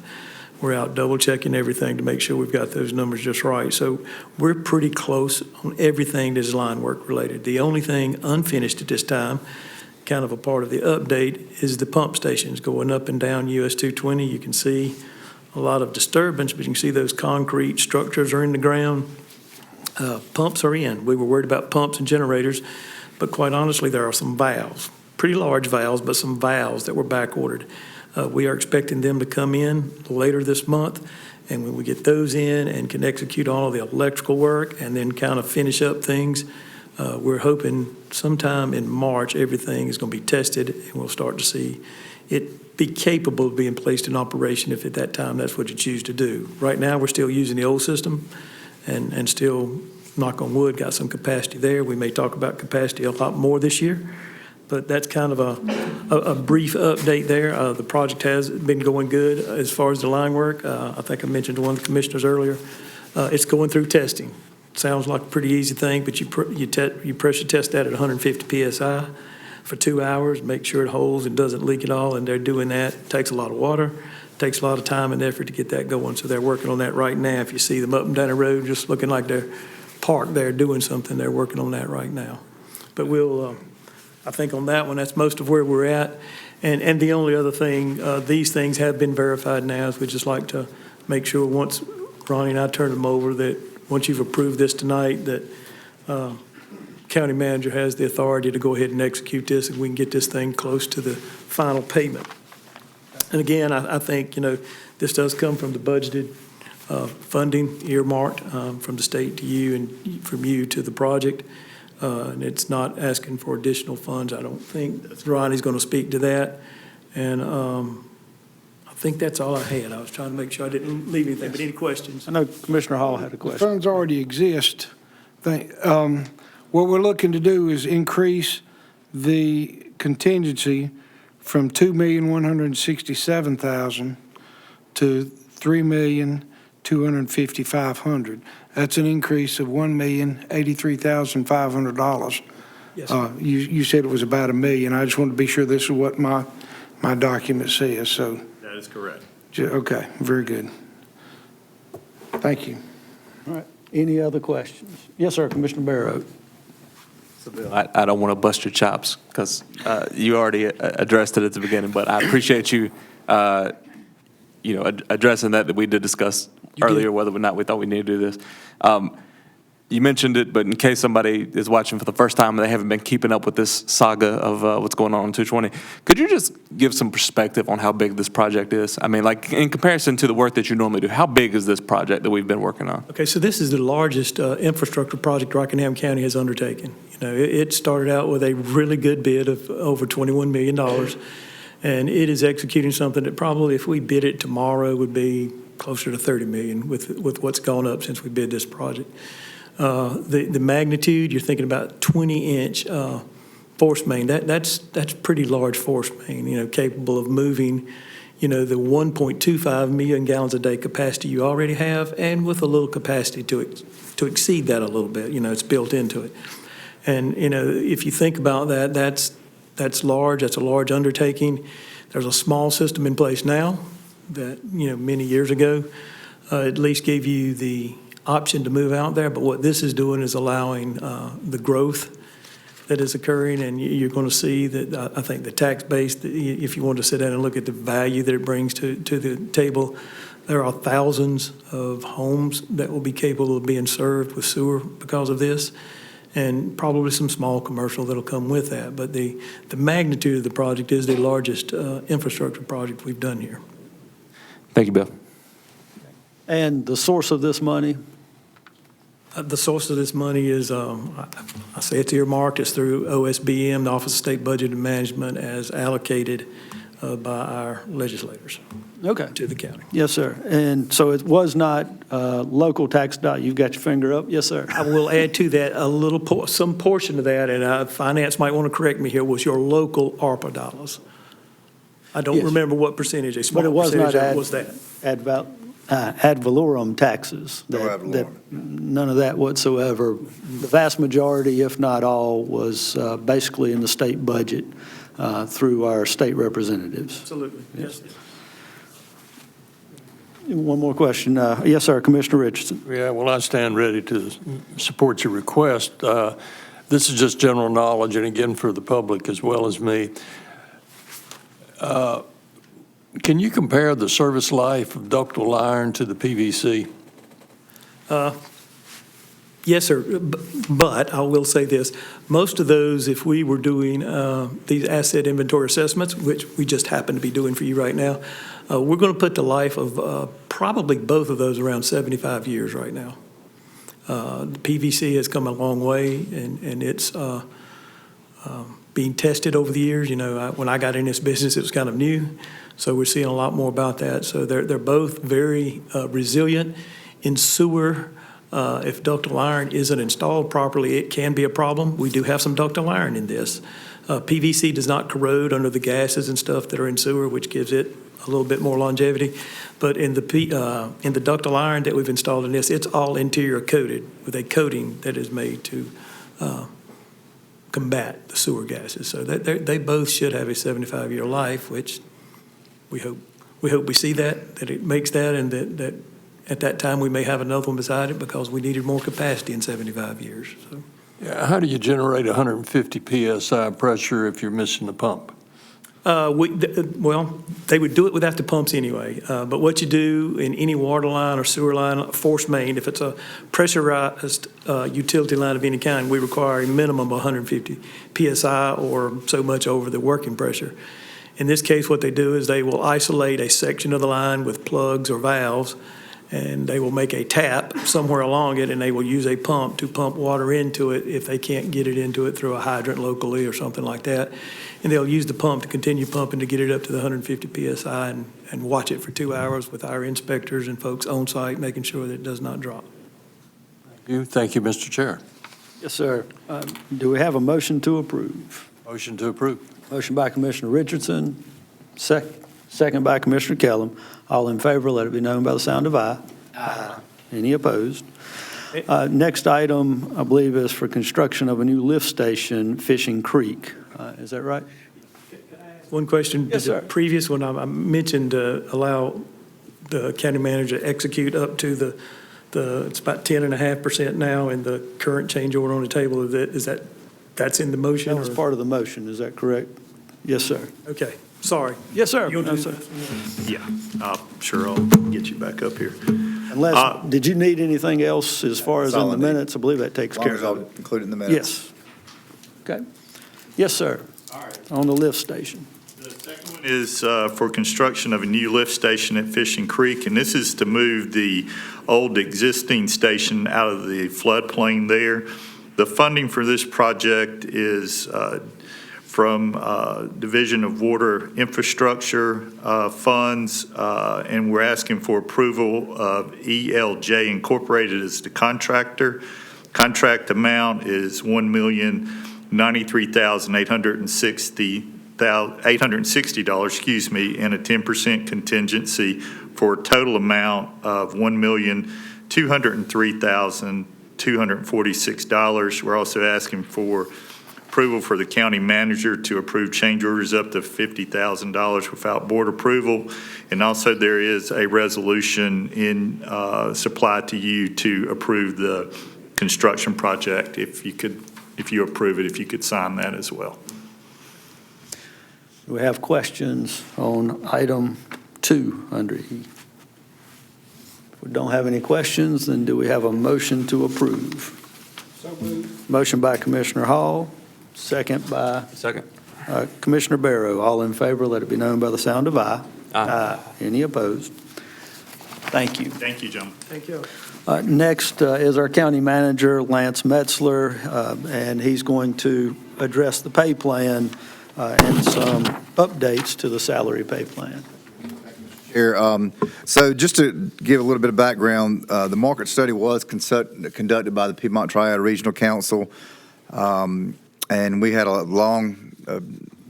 We're out double-checking everything to make sure we've got those numbers just right. So we're pretty close on everything that is line work related. The only thing unfinished at this time, kind of a part of the update, is the pump stations going up and down US 220. You can see a lot of disturbance, but you can see those concrete structures are in the ground. Pumps are in. We were worried about pumps and generators, but quite honestly, there are some valves, pretty large valves, but some valves that were back ordered. We are expecting them to come in later this month, and when we get those in and can execute all of the electrical work and then kind of finish up things, we're hoping sometime in March everything is going to be tested and we'll start to see it be capable of being placed in operation if at that time that's what you choose to do. Right now, we're still using the old system and still, knock on wood, got some capacity there. We may talk about capacity a lot more this year. But that's kind of a brief update there. The project has been going good as far as the line work. I think I mentioned to one of the commissioners earlier. It's going through testing. Sounds like a pretty easy thing, but you pressure test that at 150 PSI for 2 hours, make sure it holds and doesn't leak at all, and they're doing that. It takes a lot of water, takes a lot of time and effort to get that going, so they're working on that right now. If you see them up and down the road just looking like they're parked there doing something, they're working on that right now. But we'll... I think on that one, that's most of where we're at. And the only other thing, these things have been verified now, is we'd just like to make sure once Ronnie and I turn them over, that once you've approved this tonight, that county manager has the authority to go ahead and execute this, and we can get this thing close to the final payment. And again, I think, this does come from the budgeted funding earmarked from the state to you and from you to the project. And it's not asking for additional funds. I don't think Ronnie's going to speak to that. And I think that's all I had. I was trying to make sure I didn't leave anything, but any questions? I know Commissioner Hall had a The question. funds already exist. What we're looking to do is increase the contingency from $2,167,000 to $3,255,000. That's an increase of $1,083,500. Yes, sir. You said it was about $1 million. I just wanted to be sure this is what my document says, so, That is correct. okay, very good. Thank you. All right. Any other questions? Yes, sir, Commissioner Barrow. I don't want to bust your chops because you already addressed it at the beginning, but I appreciate you, addressing that we did discuss earlier whether or not we thought we needed to do this. You mentioned it, but in case somebody is watching for the first time and they haven't been keeping up with this saga of what's going on 220, could you just give some perspective on how big this project is? I mean, like in comparison to the work that you normally do, how big is this project that we've been working on? Okay, so this is the largest infrastructure project Rockingham County has undertaken. It started out with a really good bid of over $21 million, and it is executing something that probably, if we bid it tomorrow, would be closer to $30 million with what's gone up since we bid this project. The magnitude, you're thinking about 20-inch force main. That's pretty large force main, capable of moving, the 1.25 million gallons a day capacity you already have, and with a little capacity to exceed that a little bit. It's built into it. And, if you think about that, that's large. That's a large undertaking. There's a small system in place now that, many years ago, at least gave you the option to move out there. But what this is doing is allowing the growth that is occurring, and you're going to see that I think the tax base, if you want to sit down and look at the value that it brings to the table, there are thousands of homes that will be capable of being served with sewer because of this, and probably some small commercial that'll come with that. But the magnitude of the project is the largest infrastructure project we've done here. Thank you, Bill. And the source of this money? The source of this money is, I say it's earmarked, it's through OSBM, the Office of State Budget and Management, as allocated by our legislators to the county. Yes, sir. And so it was not local tax dollar. You've got your finger up? Yes, sir. I will add to that a little, some portion of that, and finance might want to correct me here, was your local ARPA dollars. I don't remember what percentage, a small percentage of it was that. Ad valorem taxes. None of that whatsoever. The vast majority, if not all, was basically in the state budget through our state representatives. Absolutely, yes. One more question. Yes, sir, Commissioner Richardson. Yeah, well, I stand ready to support your request. This is just general knowledge, and again, for the public as well as me. Can you compare the service life of ductile iron to the PVC? Yes, sir, but I will say this. Most of those, if we were doing these asset inventory assessments, which we just happen to be doing for you right now, we're going to put the life of probably both of those around 75 years right now. The PVC has come a long way, and it's being tested over the years. When I got in this business, it was kind of new. So we're seeing a lot more about that. So they're both very resilient. In sewer, if ductile iron isn't installed properly, it can be a problem. We do have some ductile iron in this. PVC does not corrode under the gases and stuff that are in sewer, which gives it a little bit more longevity. But in the ductile iron that we've installed in this, it's all interior coated with a coating that is made to combat the sewer gases. So they both should have a 75-year life, which we hope we see that it makes that, and that at that time we may have another one beside it because we needed more capacity in 75 years. So. Yeah, how do you generate 150 PSI pressure if you're missing the pump? Well, they would do it without the pumps anyway. But what you do in any water line or sewer line, force main, if it's a pressurized utility line of any kind, we require a minimum of 150 PSI or so much over the working pressure. In this case, what they do is they will isolate a section of the line with plugs or valves, and they will make a tap somewhere along it, and they will use a pump to pump water into it if they can't get it into it through a hydrant locally or something like that. And they'll use the pump to continue pumping to get it up to the 150 PSI and watch it for 2 hours with our inspectors and folks on site, making sure that it does not drop. Thank you, Mr. Chair. Yes, sir. Do we have a motion to approve? Motion to approve. Motion by Commissioner Richardson, second by Commissioner Kellum. All in favor, let it be known by the sound of aye. Aye. Any opposed? Next item, I believe, is for construction of a new lift station, Fishing Creek. Is that right? One question. Yes, sir. The previous one, I mentioned allow the county manager to execute up to it's about 10.5% now, and the current change order on the table, that's in the motion? That was part of the motion, is that correct? Yes, sir. Okay, sorry. Yes, sir. You'll No, do sir. that. Yeah, sure, I'll get you back up here. Unless, did you need anything else as far as That's in all the I need. minutes? I believe that takes As long care as I'll of it. include it in the minutes. Yes. Okay. Yes, sir. All right. On the lift station. The second one is for construction of a new lift station at Fishing Creek, and this is to move the old existing station out of the floodplain there. The funding for this project is from Division of Water Infrastructure funds, and we're asking for approval of ELJ Incorporated as the contractor. Contract amount is $1,093,860, and a 10% contingency for a total amount of $1,203,246. We're also asking for approval for the county manager to approve change orders up to $50,000 without board approval. And also there is a resolution in supply to you to approve the construction project. If you approve it, if you could sign that as well. Do we have questions on item 2 under E? If we don't have any questions, then do we have a motion to approve? So moved. Motion by Commissioner Hall, second by Second. Commissioner Barrow. All in favor, let it be known by the sound of aye. Aye. Any opposed? Thank you. Thank you, gentlemen. Thank you. Next is our county manager, Lance Metzler, and he's going to address the pay plan and some updates to the salary pay plan. Here, so just to give a little bit of background, the market study was conducted by the Piedmont Triad Regional Council, and we had a long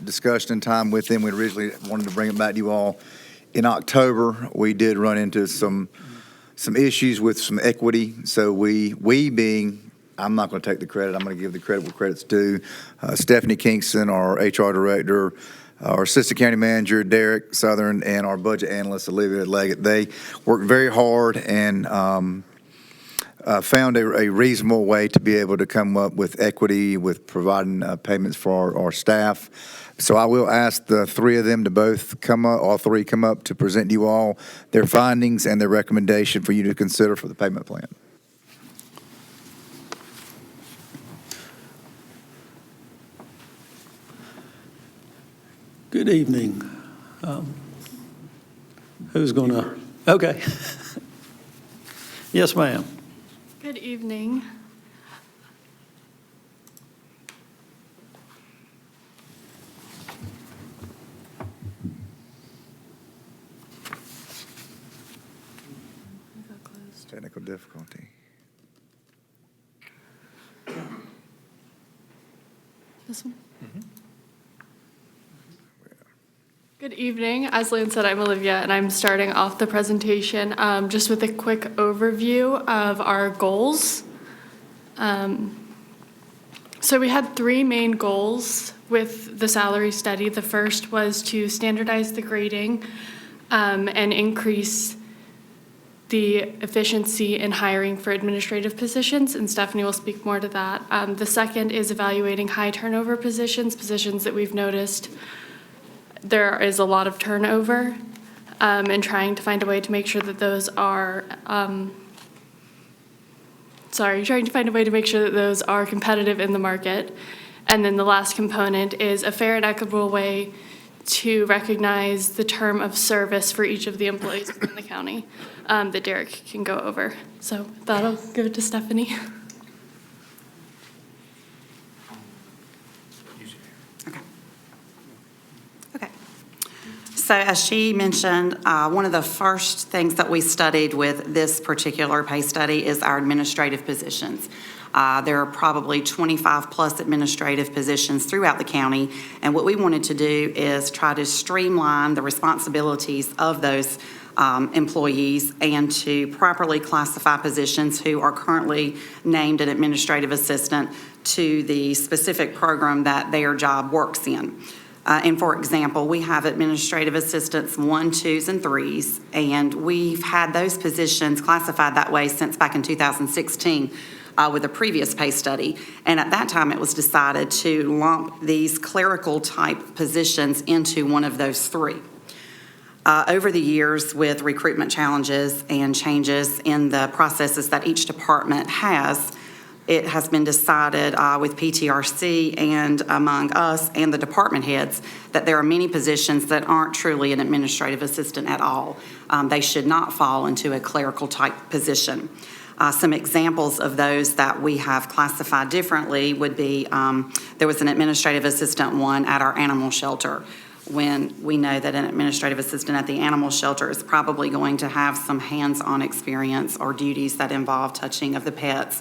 discussion and time with them. We originally wanted to bring it back to you all in October. We did run into some issues with some equity, so we being, I'm not going to take the credit, I'm going to give the credit where credit's due. Stephanie Kingston, our HR director, our assistant county manager, Derek Southern, and our budget analyst, Olivia Leggett, they worked very hard and found a reasonable way to be able to come up with equity with providing payments for our staff. So I will ask the three of them to both come up, all three come up to present to you all their findings and their recommendation for you to consider for the payment plan. Good evening. Who's going to? Okay. Yes, ma'am. Good evening. Technical difficulty. This one? Good evening. As Lynn said, I'm Olivia, and I'm starting off the presentation just with a quick overview of our goals. So we had 3 main goals with the salary study. The first was to standardize the grading and increase the efficiency in hiring for administrative positions, and Stephanie will speak more to that. The second is evaluating high turnover positions that we've noticed there is a lot of turnover, and trying to find a way to make sure that those are, competitive in the market. And then the last component is a fair and equitable way to recognize the term of service for each of the employees within the county that Derek can go over. So that'll give it to Stephanie. So as she mentioned, one of the first things that we studied with this particular pay study is our administrative positions. There are probably 25-plus administrative positions throughout the county, and what we wanted to do is try to streamline the responsibilities of those employees and to properly classify positions who are currently named an administrative assistant to the specific program that their job works in. And for example, we have administrative assistants 1, 2s, and 3s, and we've had those positions classified that way since back in 2016 with a previous pay study. And at that time, it was decided to lump these clerical type positions into one of those 3. Over the years, with recruitment challenges and changes in the processes that each department has, it has been decided with PTRC and among us and the department heads that there are many positions that aren't truly an administrative assistant at all. They should not fall into a clerical type position. Some examples of those that we have classified differently would be there was an administrative assistant 1 at our animal shelter. When we know that an administrative assistant at the animal shelter is probably going to have some hands-on experience or duties that involve touching of the pets,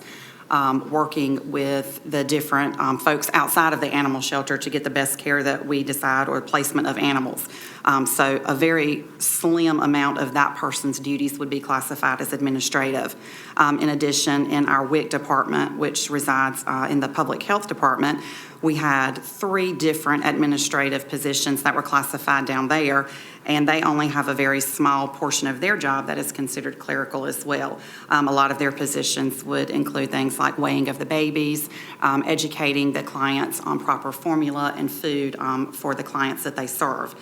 working with the different folks outside of the animal shelter to get the best care that we decide or placement of animals. So a very slim amount of that person's duties would be classified as administrative. In addition, in our WIC department, which resides in the public health department, we had 3 different administrative positions that were classified down there, and they only have a very small portion of their job that is considered clerical as well. A lot of their positions would include things like weighing of the babies, educating the clients on proper formula and food for the clients that they serve.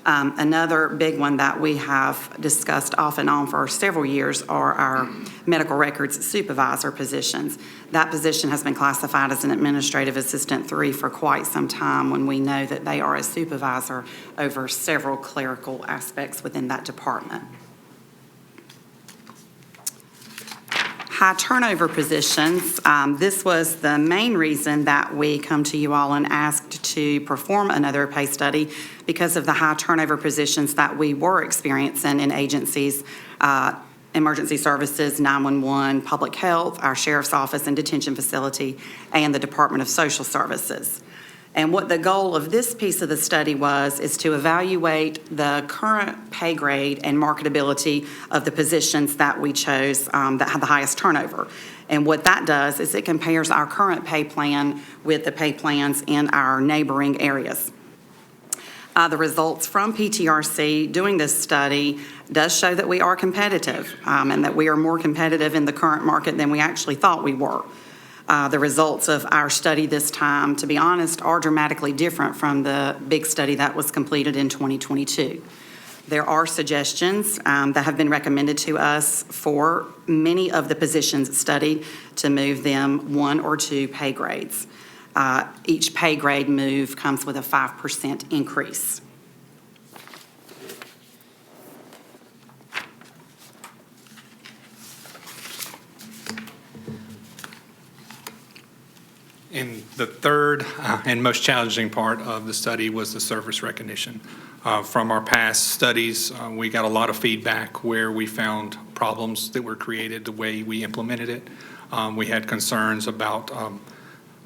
Another big one that we have discussed off and on for several years are our medical records supervisor positions. That position has been classified as an administrative assistant 3 for quite some time when we know that they are a supervisor over several clerical aspects within that department. High turnover positions. This was the main reason that we come to you all and asked to perform another pay study because of the high turnover positions that we were experiencing in agencies, emergency services, 911, public health, our sheriff's office and detention facility, and the Department of Social Services. And what the goal of this piece of the study was is to evaluate the current pay grade and marketability of the positions that we chose that had the highest turnover. And what that does is it compares our current pay plan with the pay plans in our neighboring areas. The results from PTRC doing this study does show that we are competitive and that we are more competitive in the current market than we actually thought we were. The results of our study this time, to be honest, are dramatically different from the big study that was completed in 2022. There are suggestions that have been recommended to us for many of the positions studied to move them 1 or 2 pay grades. Each pay grade move comes with a 5% increase. And the third and most challenging part of the study was the service recognition. From our past studies, we got a lot of feedback where we found problems that were created the way we implemented it. We had concerns about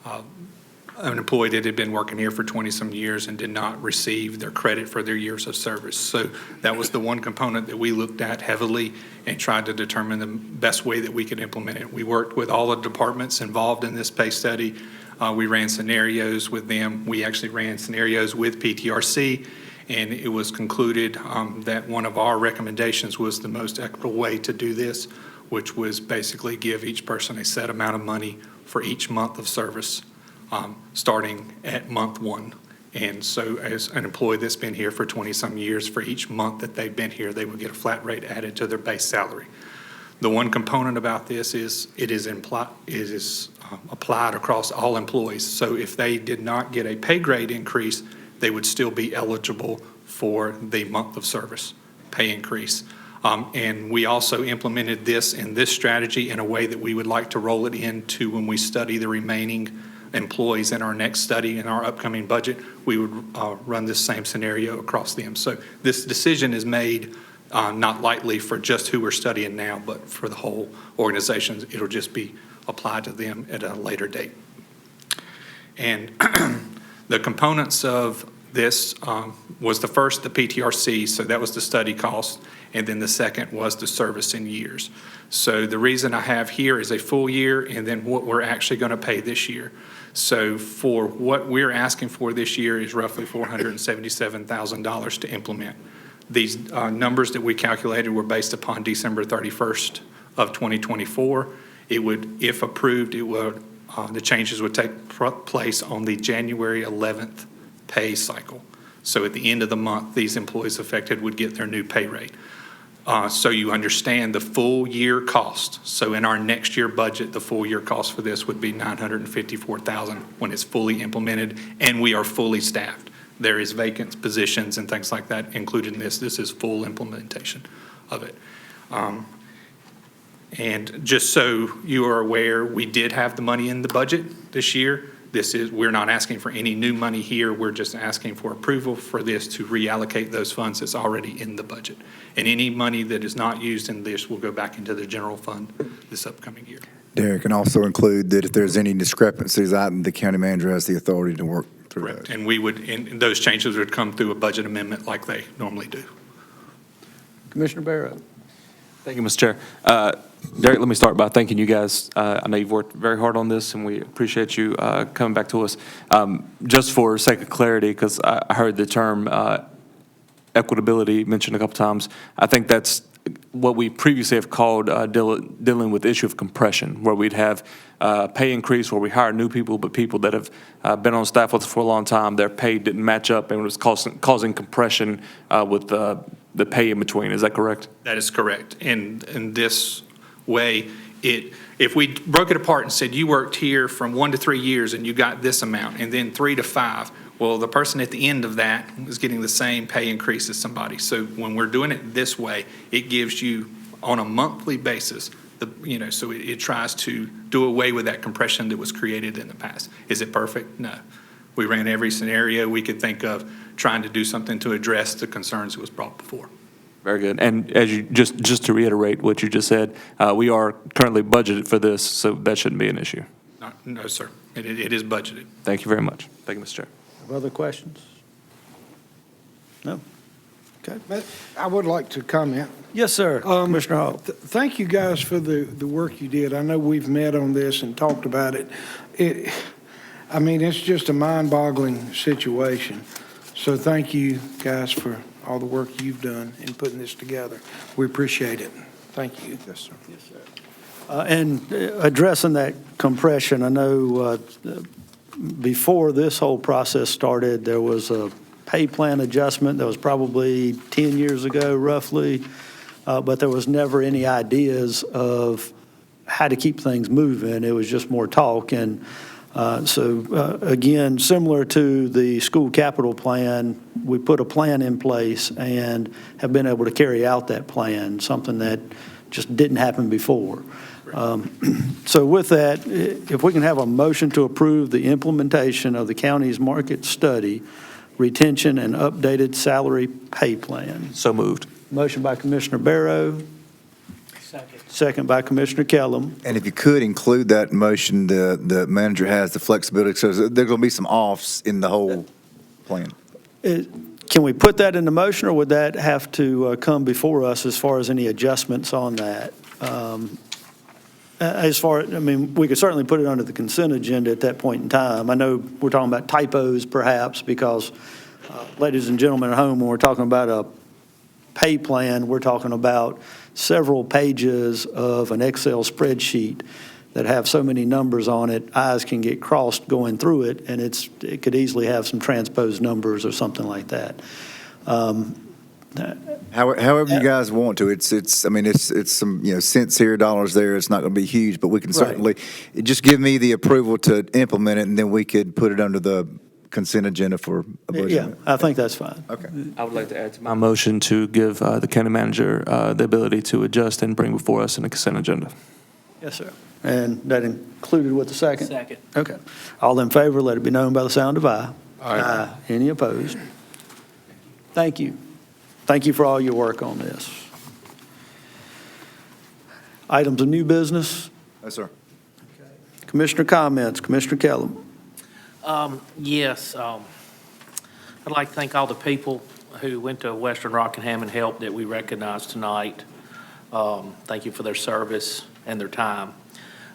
an employee that had been working here for 20-some years and did not receive their credit for their years of service. So that was the one component that we looked at heavily and tried to determine the best way that we could implement it. We worked with all the departments involved in this pay study. We ran scenarios with them. We actually ran scenarios with PTRC, and it was concluded that one of our recommendations was the most equitable way to do this, which was basically give each person a set amount of money for each month of service, starting at month 1. And so as an employee that's been here for 20-some years, for each month that they've been here, they would get a flat rate added to their base salary. The one component about this is it is applied across all employees. So if they did not get a pay grade increase, they would still be eligible for the month of service pay increase. And we also implemented this in this strategy in a way that we would like to roll it into when we study the remaining employees in our next study in our upcoming budget. We would run this same scenario across them. So this decision is made not lightly for just who we're studying now, but for the whole organization. It'll just be applied to them at a later date. And the components of this was the first, the PTRC, so that was the study cost, and then the second was the service in years. So the reason I have here is a full year and then what we're actually going to pay this year. So for what we're asking for this year is roughly $477,000 to implement. These numbers that we calculated were based upon December 31st of 2024. It would, if approved, it would, the changes would take place on the January 11th pay cycle. So at the end of the month, these employees affected would get their new pay rate. So you understand the full year cost. So in our next year budget, the full year cost for this would be $954,000 when it's fully implemented and we are fully staffed. There is vacant positions and things like that included in this. This is full implementation of it. And just so you are aware, we did have the money in the budget this year. We're not asking for any new money here. We're just asking for approval for this to reallocate those funds that's already in the budget. And any money that is not used in this will go back into the general fund this upcoming year. Derek, can also include that if there's any discrepancies, the county manager has the authority to work through Correct. those. And we would, and those changes would come through a budget amendment like they normally do. Commissioner Barrow. Thank you, Mr. Chair. Derek, let me start by thanking you guys. I know you've worked very hard on this, and we appreciate you coming back to us. Just for sake of clarity, because I heard the term equitability mentioned a couple times, I think that's what we previously have called dealing with the issue of compression, where we'd have pay increase where we hire new people, but people that have been on staff with us for a long time, their pay didn't match up, and it was causing compression with the pay in between. Is that correct? That is correct. And in this way, if we broke it apart and said you worked here from 1 to 3 years and you got this amount, and then 3 to 5, well, the person at the end of that is getting the same pay increase as somebody. So when we're doing it this way, it gives you on a monthly basis, so it tries to do away with that compression that was created in the past. Is it perfect? No. We ran every scenario we could think of trying to do something to address the concerns that was brought before. Very good. And as you just to reiterate what you just said, we are currently budgeted for this, so that shouldn't be an issue. No, sir. It is budgeted. Thank you very much. Thank you, Mr. Chair. Other questions? No? Okay. I would like to comment. Yes, sir. Commissioner Hall. Thank you guys for the work you did. I know we've met on this and talked about it. It's just a mind-boggling situation. So thank you guys for all the work you've done in putting this together. We appreciate it. Thank you. Yes, sir. Yes, sir. And addressing that compression, I know before this whole process started, there was a pay plan adjustment that was probably 10 years ago, roughly, but there was never any ideas of how to keep things moving. It was just more talk. And again, similar to the school capital plan, we put a plan in place and have been able to carry out that plan, something that just didn't happen before. So with that, if we can have a motion to approve the implementation of the county's market study, retention and updated salary pay plan. So moved. Motion by Commissioner Barrow. Second by Commissioner Kellum. And if you could include that motion, the manager has the flexibility, so there's going to be some offs in the whole plan. Can we put that in the motion, or would that have to come before us as far as any adjustments on that? We could certainly put it under the consent agenda at that point in time. I know we're talking about typos perhaps because, ladies and gentlemen at home, when we're talking about a pay plan, we're talking about several pages of an Excel spreadsheet that have so many numbers on it, eyes can get crossed going through it, and it could easily have some transposed numbers or something like that. However you guys want to, it's some cents here, dollars there. It's not going to be huge, but we can certainly just give me the approval to implement it, and then we could put it under the consent agenda for a budget? Yeah, I think that's fine. Okay. I would like to add to my motion to give the county manager the ability to adjust and bring before us in the consent agenda. Yes, sir. And that included with the second? Second. Okay. All in favor, let it be known by the sound of aye. Aye. Any opposed? Thank you. Thank you for all your work on this. Items of new business? Yes, sir. Commissioner comments, Commissioner Kellum. Yes, I'd like to thank all the people who went to Western Rockingham and helped that we recognize tonight. Thank you for their service and their time.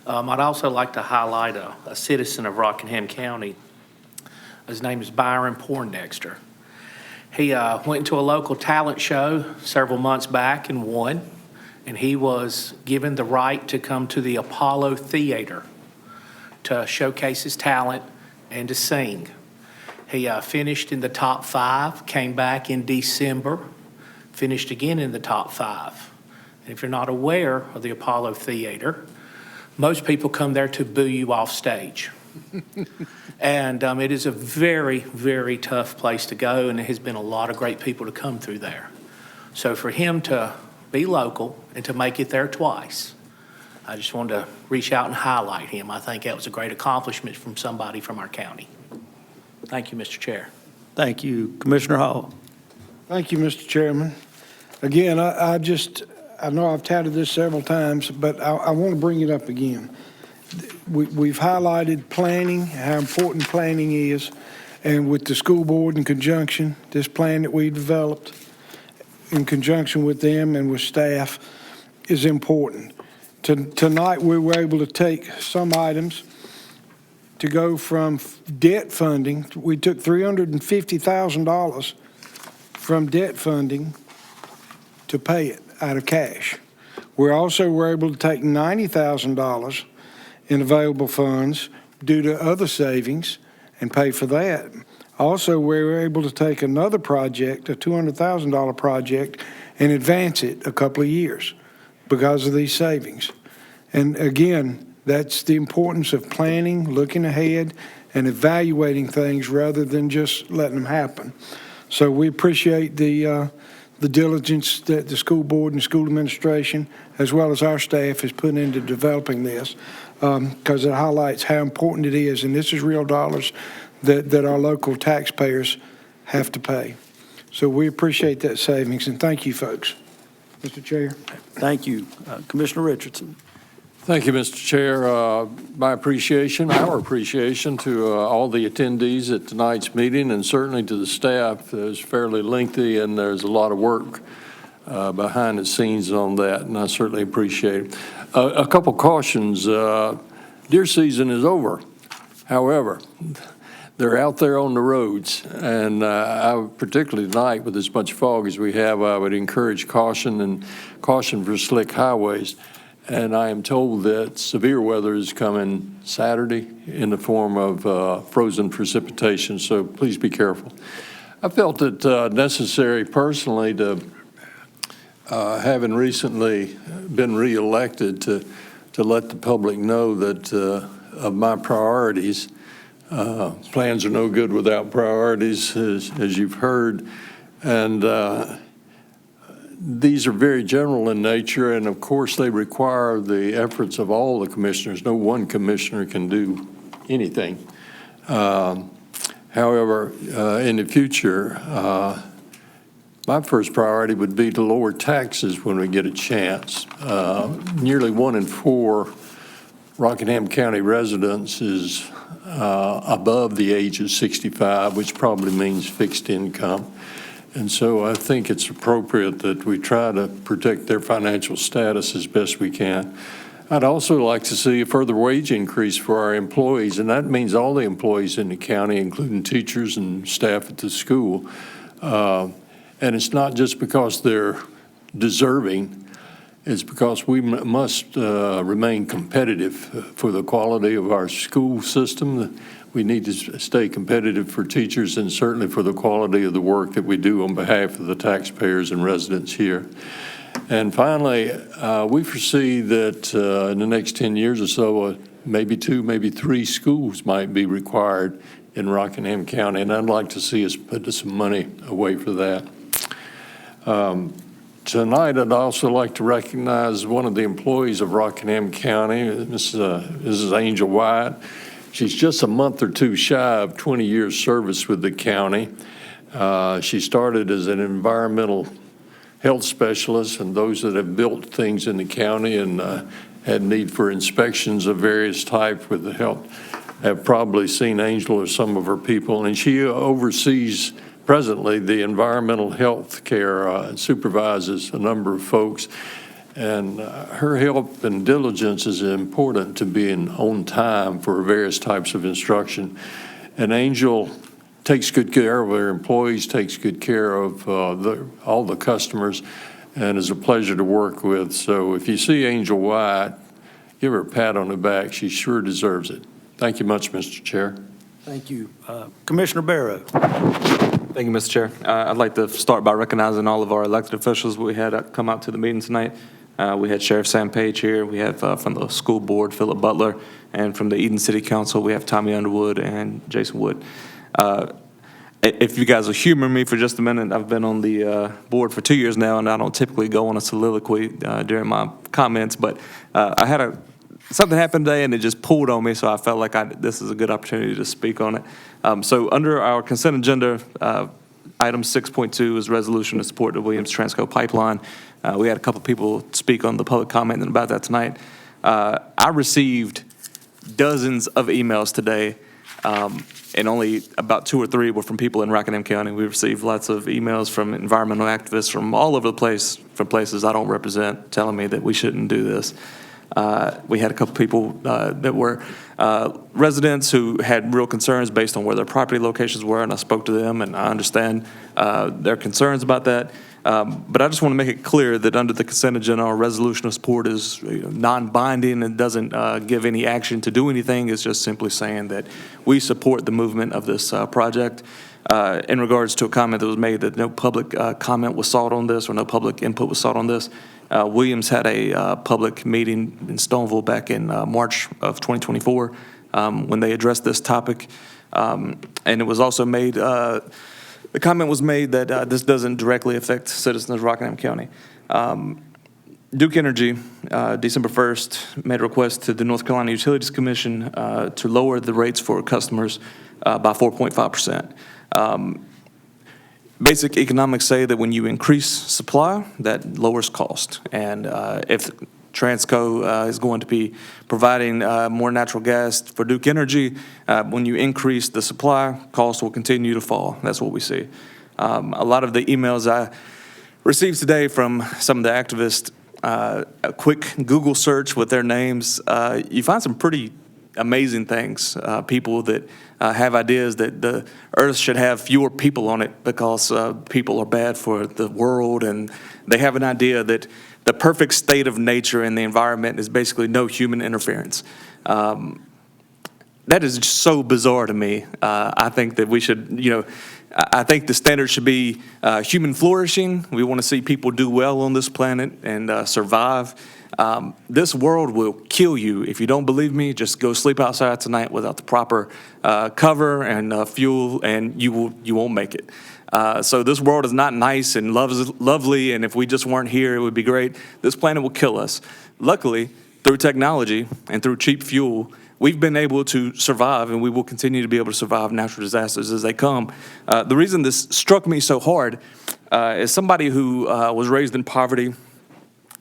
I'd also like to highlight a citizen of Rockingham County. His name is Byron Poindexter. He went into a local talent show several months back and won, and he was given the right to come to the Apollo Theater to showcase his talent and to sing. He finished in the top 5, came back in December, finished again in the top 5. And if you're not aware of the Apollo Theater, most people come there to boo you off stage. And it is a very, very tough place to go, and there has been a lot of great people to come through there. So for him to be local and to make it there twice, I just wanted to reach out and highlight him. I think that was a great accomplishment from somebody from our county. Thank you, Mr. Chair. Thank you. Commissioner Hall. Thank you, Mr. Chairman. Again, I know I've touted this several times, but I want to bring it up again. We've highlighted planning, how important planning is, and with the school board in conjunction, this plan that we developed in conjunction with them and with staff is important. Tonight, we were able to take some items to go from debt funding. We took $350,000 from debt funding to pay it out of cash. We also were able to take $90,000 in available funds due to other savings and pay for that. Also, we were able to take another project, a $200,000 project, and advance it a couple of years because of these savings. And again, that's the importance of planning, looking ahead, and evaluating things rather than just letting them happen. So we appreciate the diligence that the school board and school administration, as well as our staff, has put into developing this, because it highlights how important it is, and this is real dollars that our local taxpayers have to pay. So we appreciate that savings, and thank you, folks. Mr. Chair. Thank you. Commissioner Richardson. Thank you, Mr. Chair. My appreciation, our appreciation to all the attendees at tonight's meeting, and certainly to the staff. It was fairly lengthy, and there's a lot of work behind the scenes on that, and I certainly appreciate it. A couple cautions. Deer season is over. However, they're out there on the roads, and particularly tonight with as much fog as we have, I would encourage caution for slick highways. And I am told that severe weather is coming Saturday in the form of frozen precipitation, so please be careful. I felt it necessary personally to, having recently been reelected, to let the public know that of my priorities. Plans are no good without priorities, as you've heard. And these are very general in nature, and of course they require the efforts of all the commissioners. No one commissioner can do anything. However, in the future, my first priority would be to lower taxes when we get a chance. Nearly 1 in 4 Rockingham County residents is above the age of 65, which probably means fixed income. And so I think it's appropriate that we try to protect their financial status as best we can. I'd also like to see a further wage increase for our employees, and that means all the employees in the county, including teachers and staff at the school. And it's not just because they're deserving, it's because we must remain competitive for the quality of our school system. We need to stay competitive for teachers and certainly for the quality of the work that we do on behalf of the taxpayers and residents here. And finally, we foresee that in the next 10 years or so, maybe 2, maybe 3 schools might be required in Rockingham County, and I'd like to see us put some money away for that. Tonight, I'd also like to recognize one of the employees of Rockingham County, Mrs. Angel White. She's just a month or two shy of 20 years service with the county. She started as an environmental health specialist, and those that have built things in the county and had need for inspections of various types with the help have probably seen Angel or some of her people, and she oversees presently the environmental health care and supervises a number of folks. And her help and diligence is important to being on time for various types of instruction. And Angel takes good care of her employees, takes good care of all the customers, and is a pleasure to work with. So if you see Angel White, give her a pat on the back. She sure deserves it. Thank you much, Mr. Chair. Thank you. Commissioner Barrow. Thank you, Mr. Chair. I'd like to start by recognizing all of our elected officials we had come out to the meeting tonight. We had Sheriff Sam Page here. We have from the school board, Philip Butler, and from the Eden City Council, we have Tommy Underwood and Jason Wood. If you guys will humor me for just a minute, I've been on the board for 2 years now, and I don't typically go on a soliloquy during my comments, but I had something happened today, and it just pulled on me, so I felt like this is a good opportunity to speak on it. So under our consent agenda, item 6.2 is resolution to support the Williams Transco pipeline. We had a couple people speak on the public comment about that tonight. I received dozens of emails today, and only about 2 or 3 were from people in Rockingham County. We received lots of emails from environmental activists from all over the place, from places I don't represent, telling me that we shouldn't do this. We had a couple people that were residents who had real concerns based on where their property locations were, and I spoke to them, and I understand their concerns about that. But I just want to make it clear that under the consent agenda, our resolution of support is non-binding and doesn't give any action to do anything. It's just simply saying that we support the movement of this project. In regards to a comment that was made that no public comment was sought on this or no public input was sought on this, Williams had a public meeting in Stoneville back in March of 2024 when they addressed this topic. And it was also made, the comment was made that this doesn't directly affect citizens of Rockingham County. Duke Energy, December 1st, made a request to the North Carolina Utilities Commission to lower the rates for customers by 4.5%. Basic economics say that when you increase supply, that lowers cost. And if Transco is going to be providing more natural gas for Duke Energy, when you increase the supply, costs will continue to fall. That's what we see. A lot of the emails I received today from some of the activists, a quick Google search with their names, you find some pretty amazing things. People that have ideas that the earth should have fewer people on it because people are bad for the world, and they have an idea that the perfect state of nature and the environment is basically no human interference. That is just so bizarre to me. I think that we should, I think the standard should be human flourishing. We want to see people do well on this planet and survive. This world will kill you. If you don't believe me, just go sleep outside tonight without the proper cover and fuel, and you won't make it. So this world is not nice and lovely, and if we just weren't here, it would be great. This planet will kill us. Luckily, through technology and through cheap fuel, we've been able to survive, and we will continue to be able to survive natural disasters as they come. The reason this struck me so hard is somebody who was raised in poverty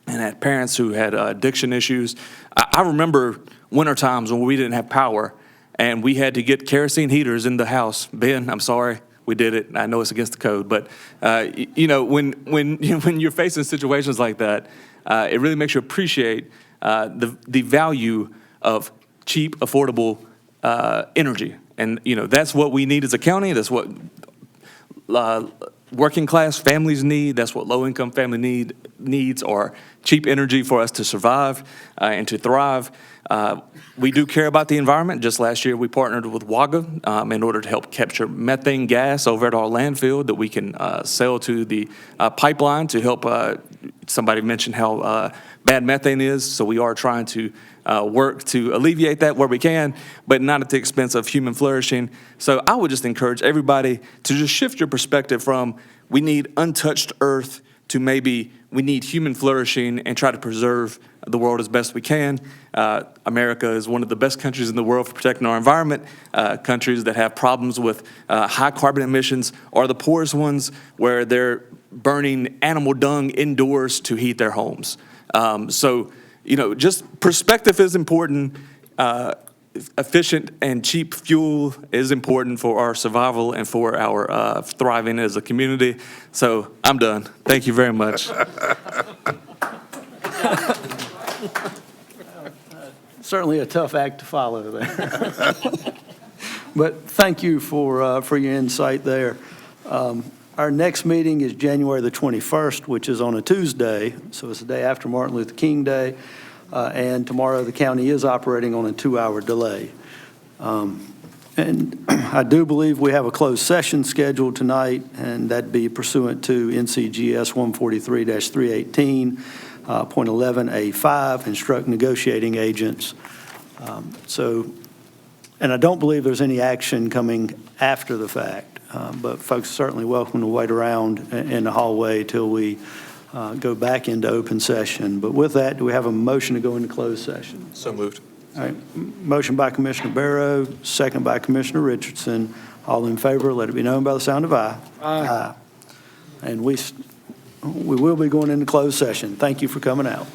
and had parents who had addiction issues. I remember winter times when we didn't have power, and we had to get kerosene heaters in the house. Ben, I'm sorry. We did it. I know it's against the code, but when you're facing situations like that, it really makes you appreciate the value of cheap, affordable energy, and that's what we need as a county. That's what working class families need. That's what low income family needs are cheap energy for us to survive and to thrive. We do care about the environment. Just last year, we partnered with WAGA in order to help capture methane gas over at our landfill that we can sell to the pipeline to help somebody mentioned how bad methane is, so we are trying to work to alleviate that where we can, but not at the expense of human flourishing. So I would just encourage everybody to just shift your perspective from we need untouched earth to maybe we need human flourishing and try to preserve the world as best we can. America is one of the best countries in the world for protecting our environment. Countries that have problems with high carbon emissions are the poorest ones, where they're burning animal dung indoors to heat their homes. So, just perspective is important. Efficient and cheap fuel is important for our survival and for our thriving as a community. So I'm done. Thank you very much. Certainly a tough act to follow there. But thank you for your insight there. Our next meeting is January the 21st, which is on a Tuesday, so it's the day after Martin Luther King Day. And tomorrow, the county is operating on a 2-hour delay. And I do believe we have a closed session scheduled tonight, and that'd be pursuant to NCGS 143-318.11A5, instruct negotiating agents. And I don't believe there's any action coming after the fact, but folks are certainly welcome to wait around in the hallway till we go back into open session. But with that, do we have a motion to go into closed session? So moved. All right, motion by Commissioner Barrow, second by Commissioner Richardson. All in favor, let it be known by the sound of aye. Aye. And we will be going into closed session. Thank you for coming out.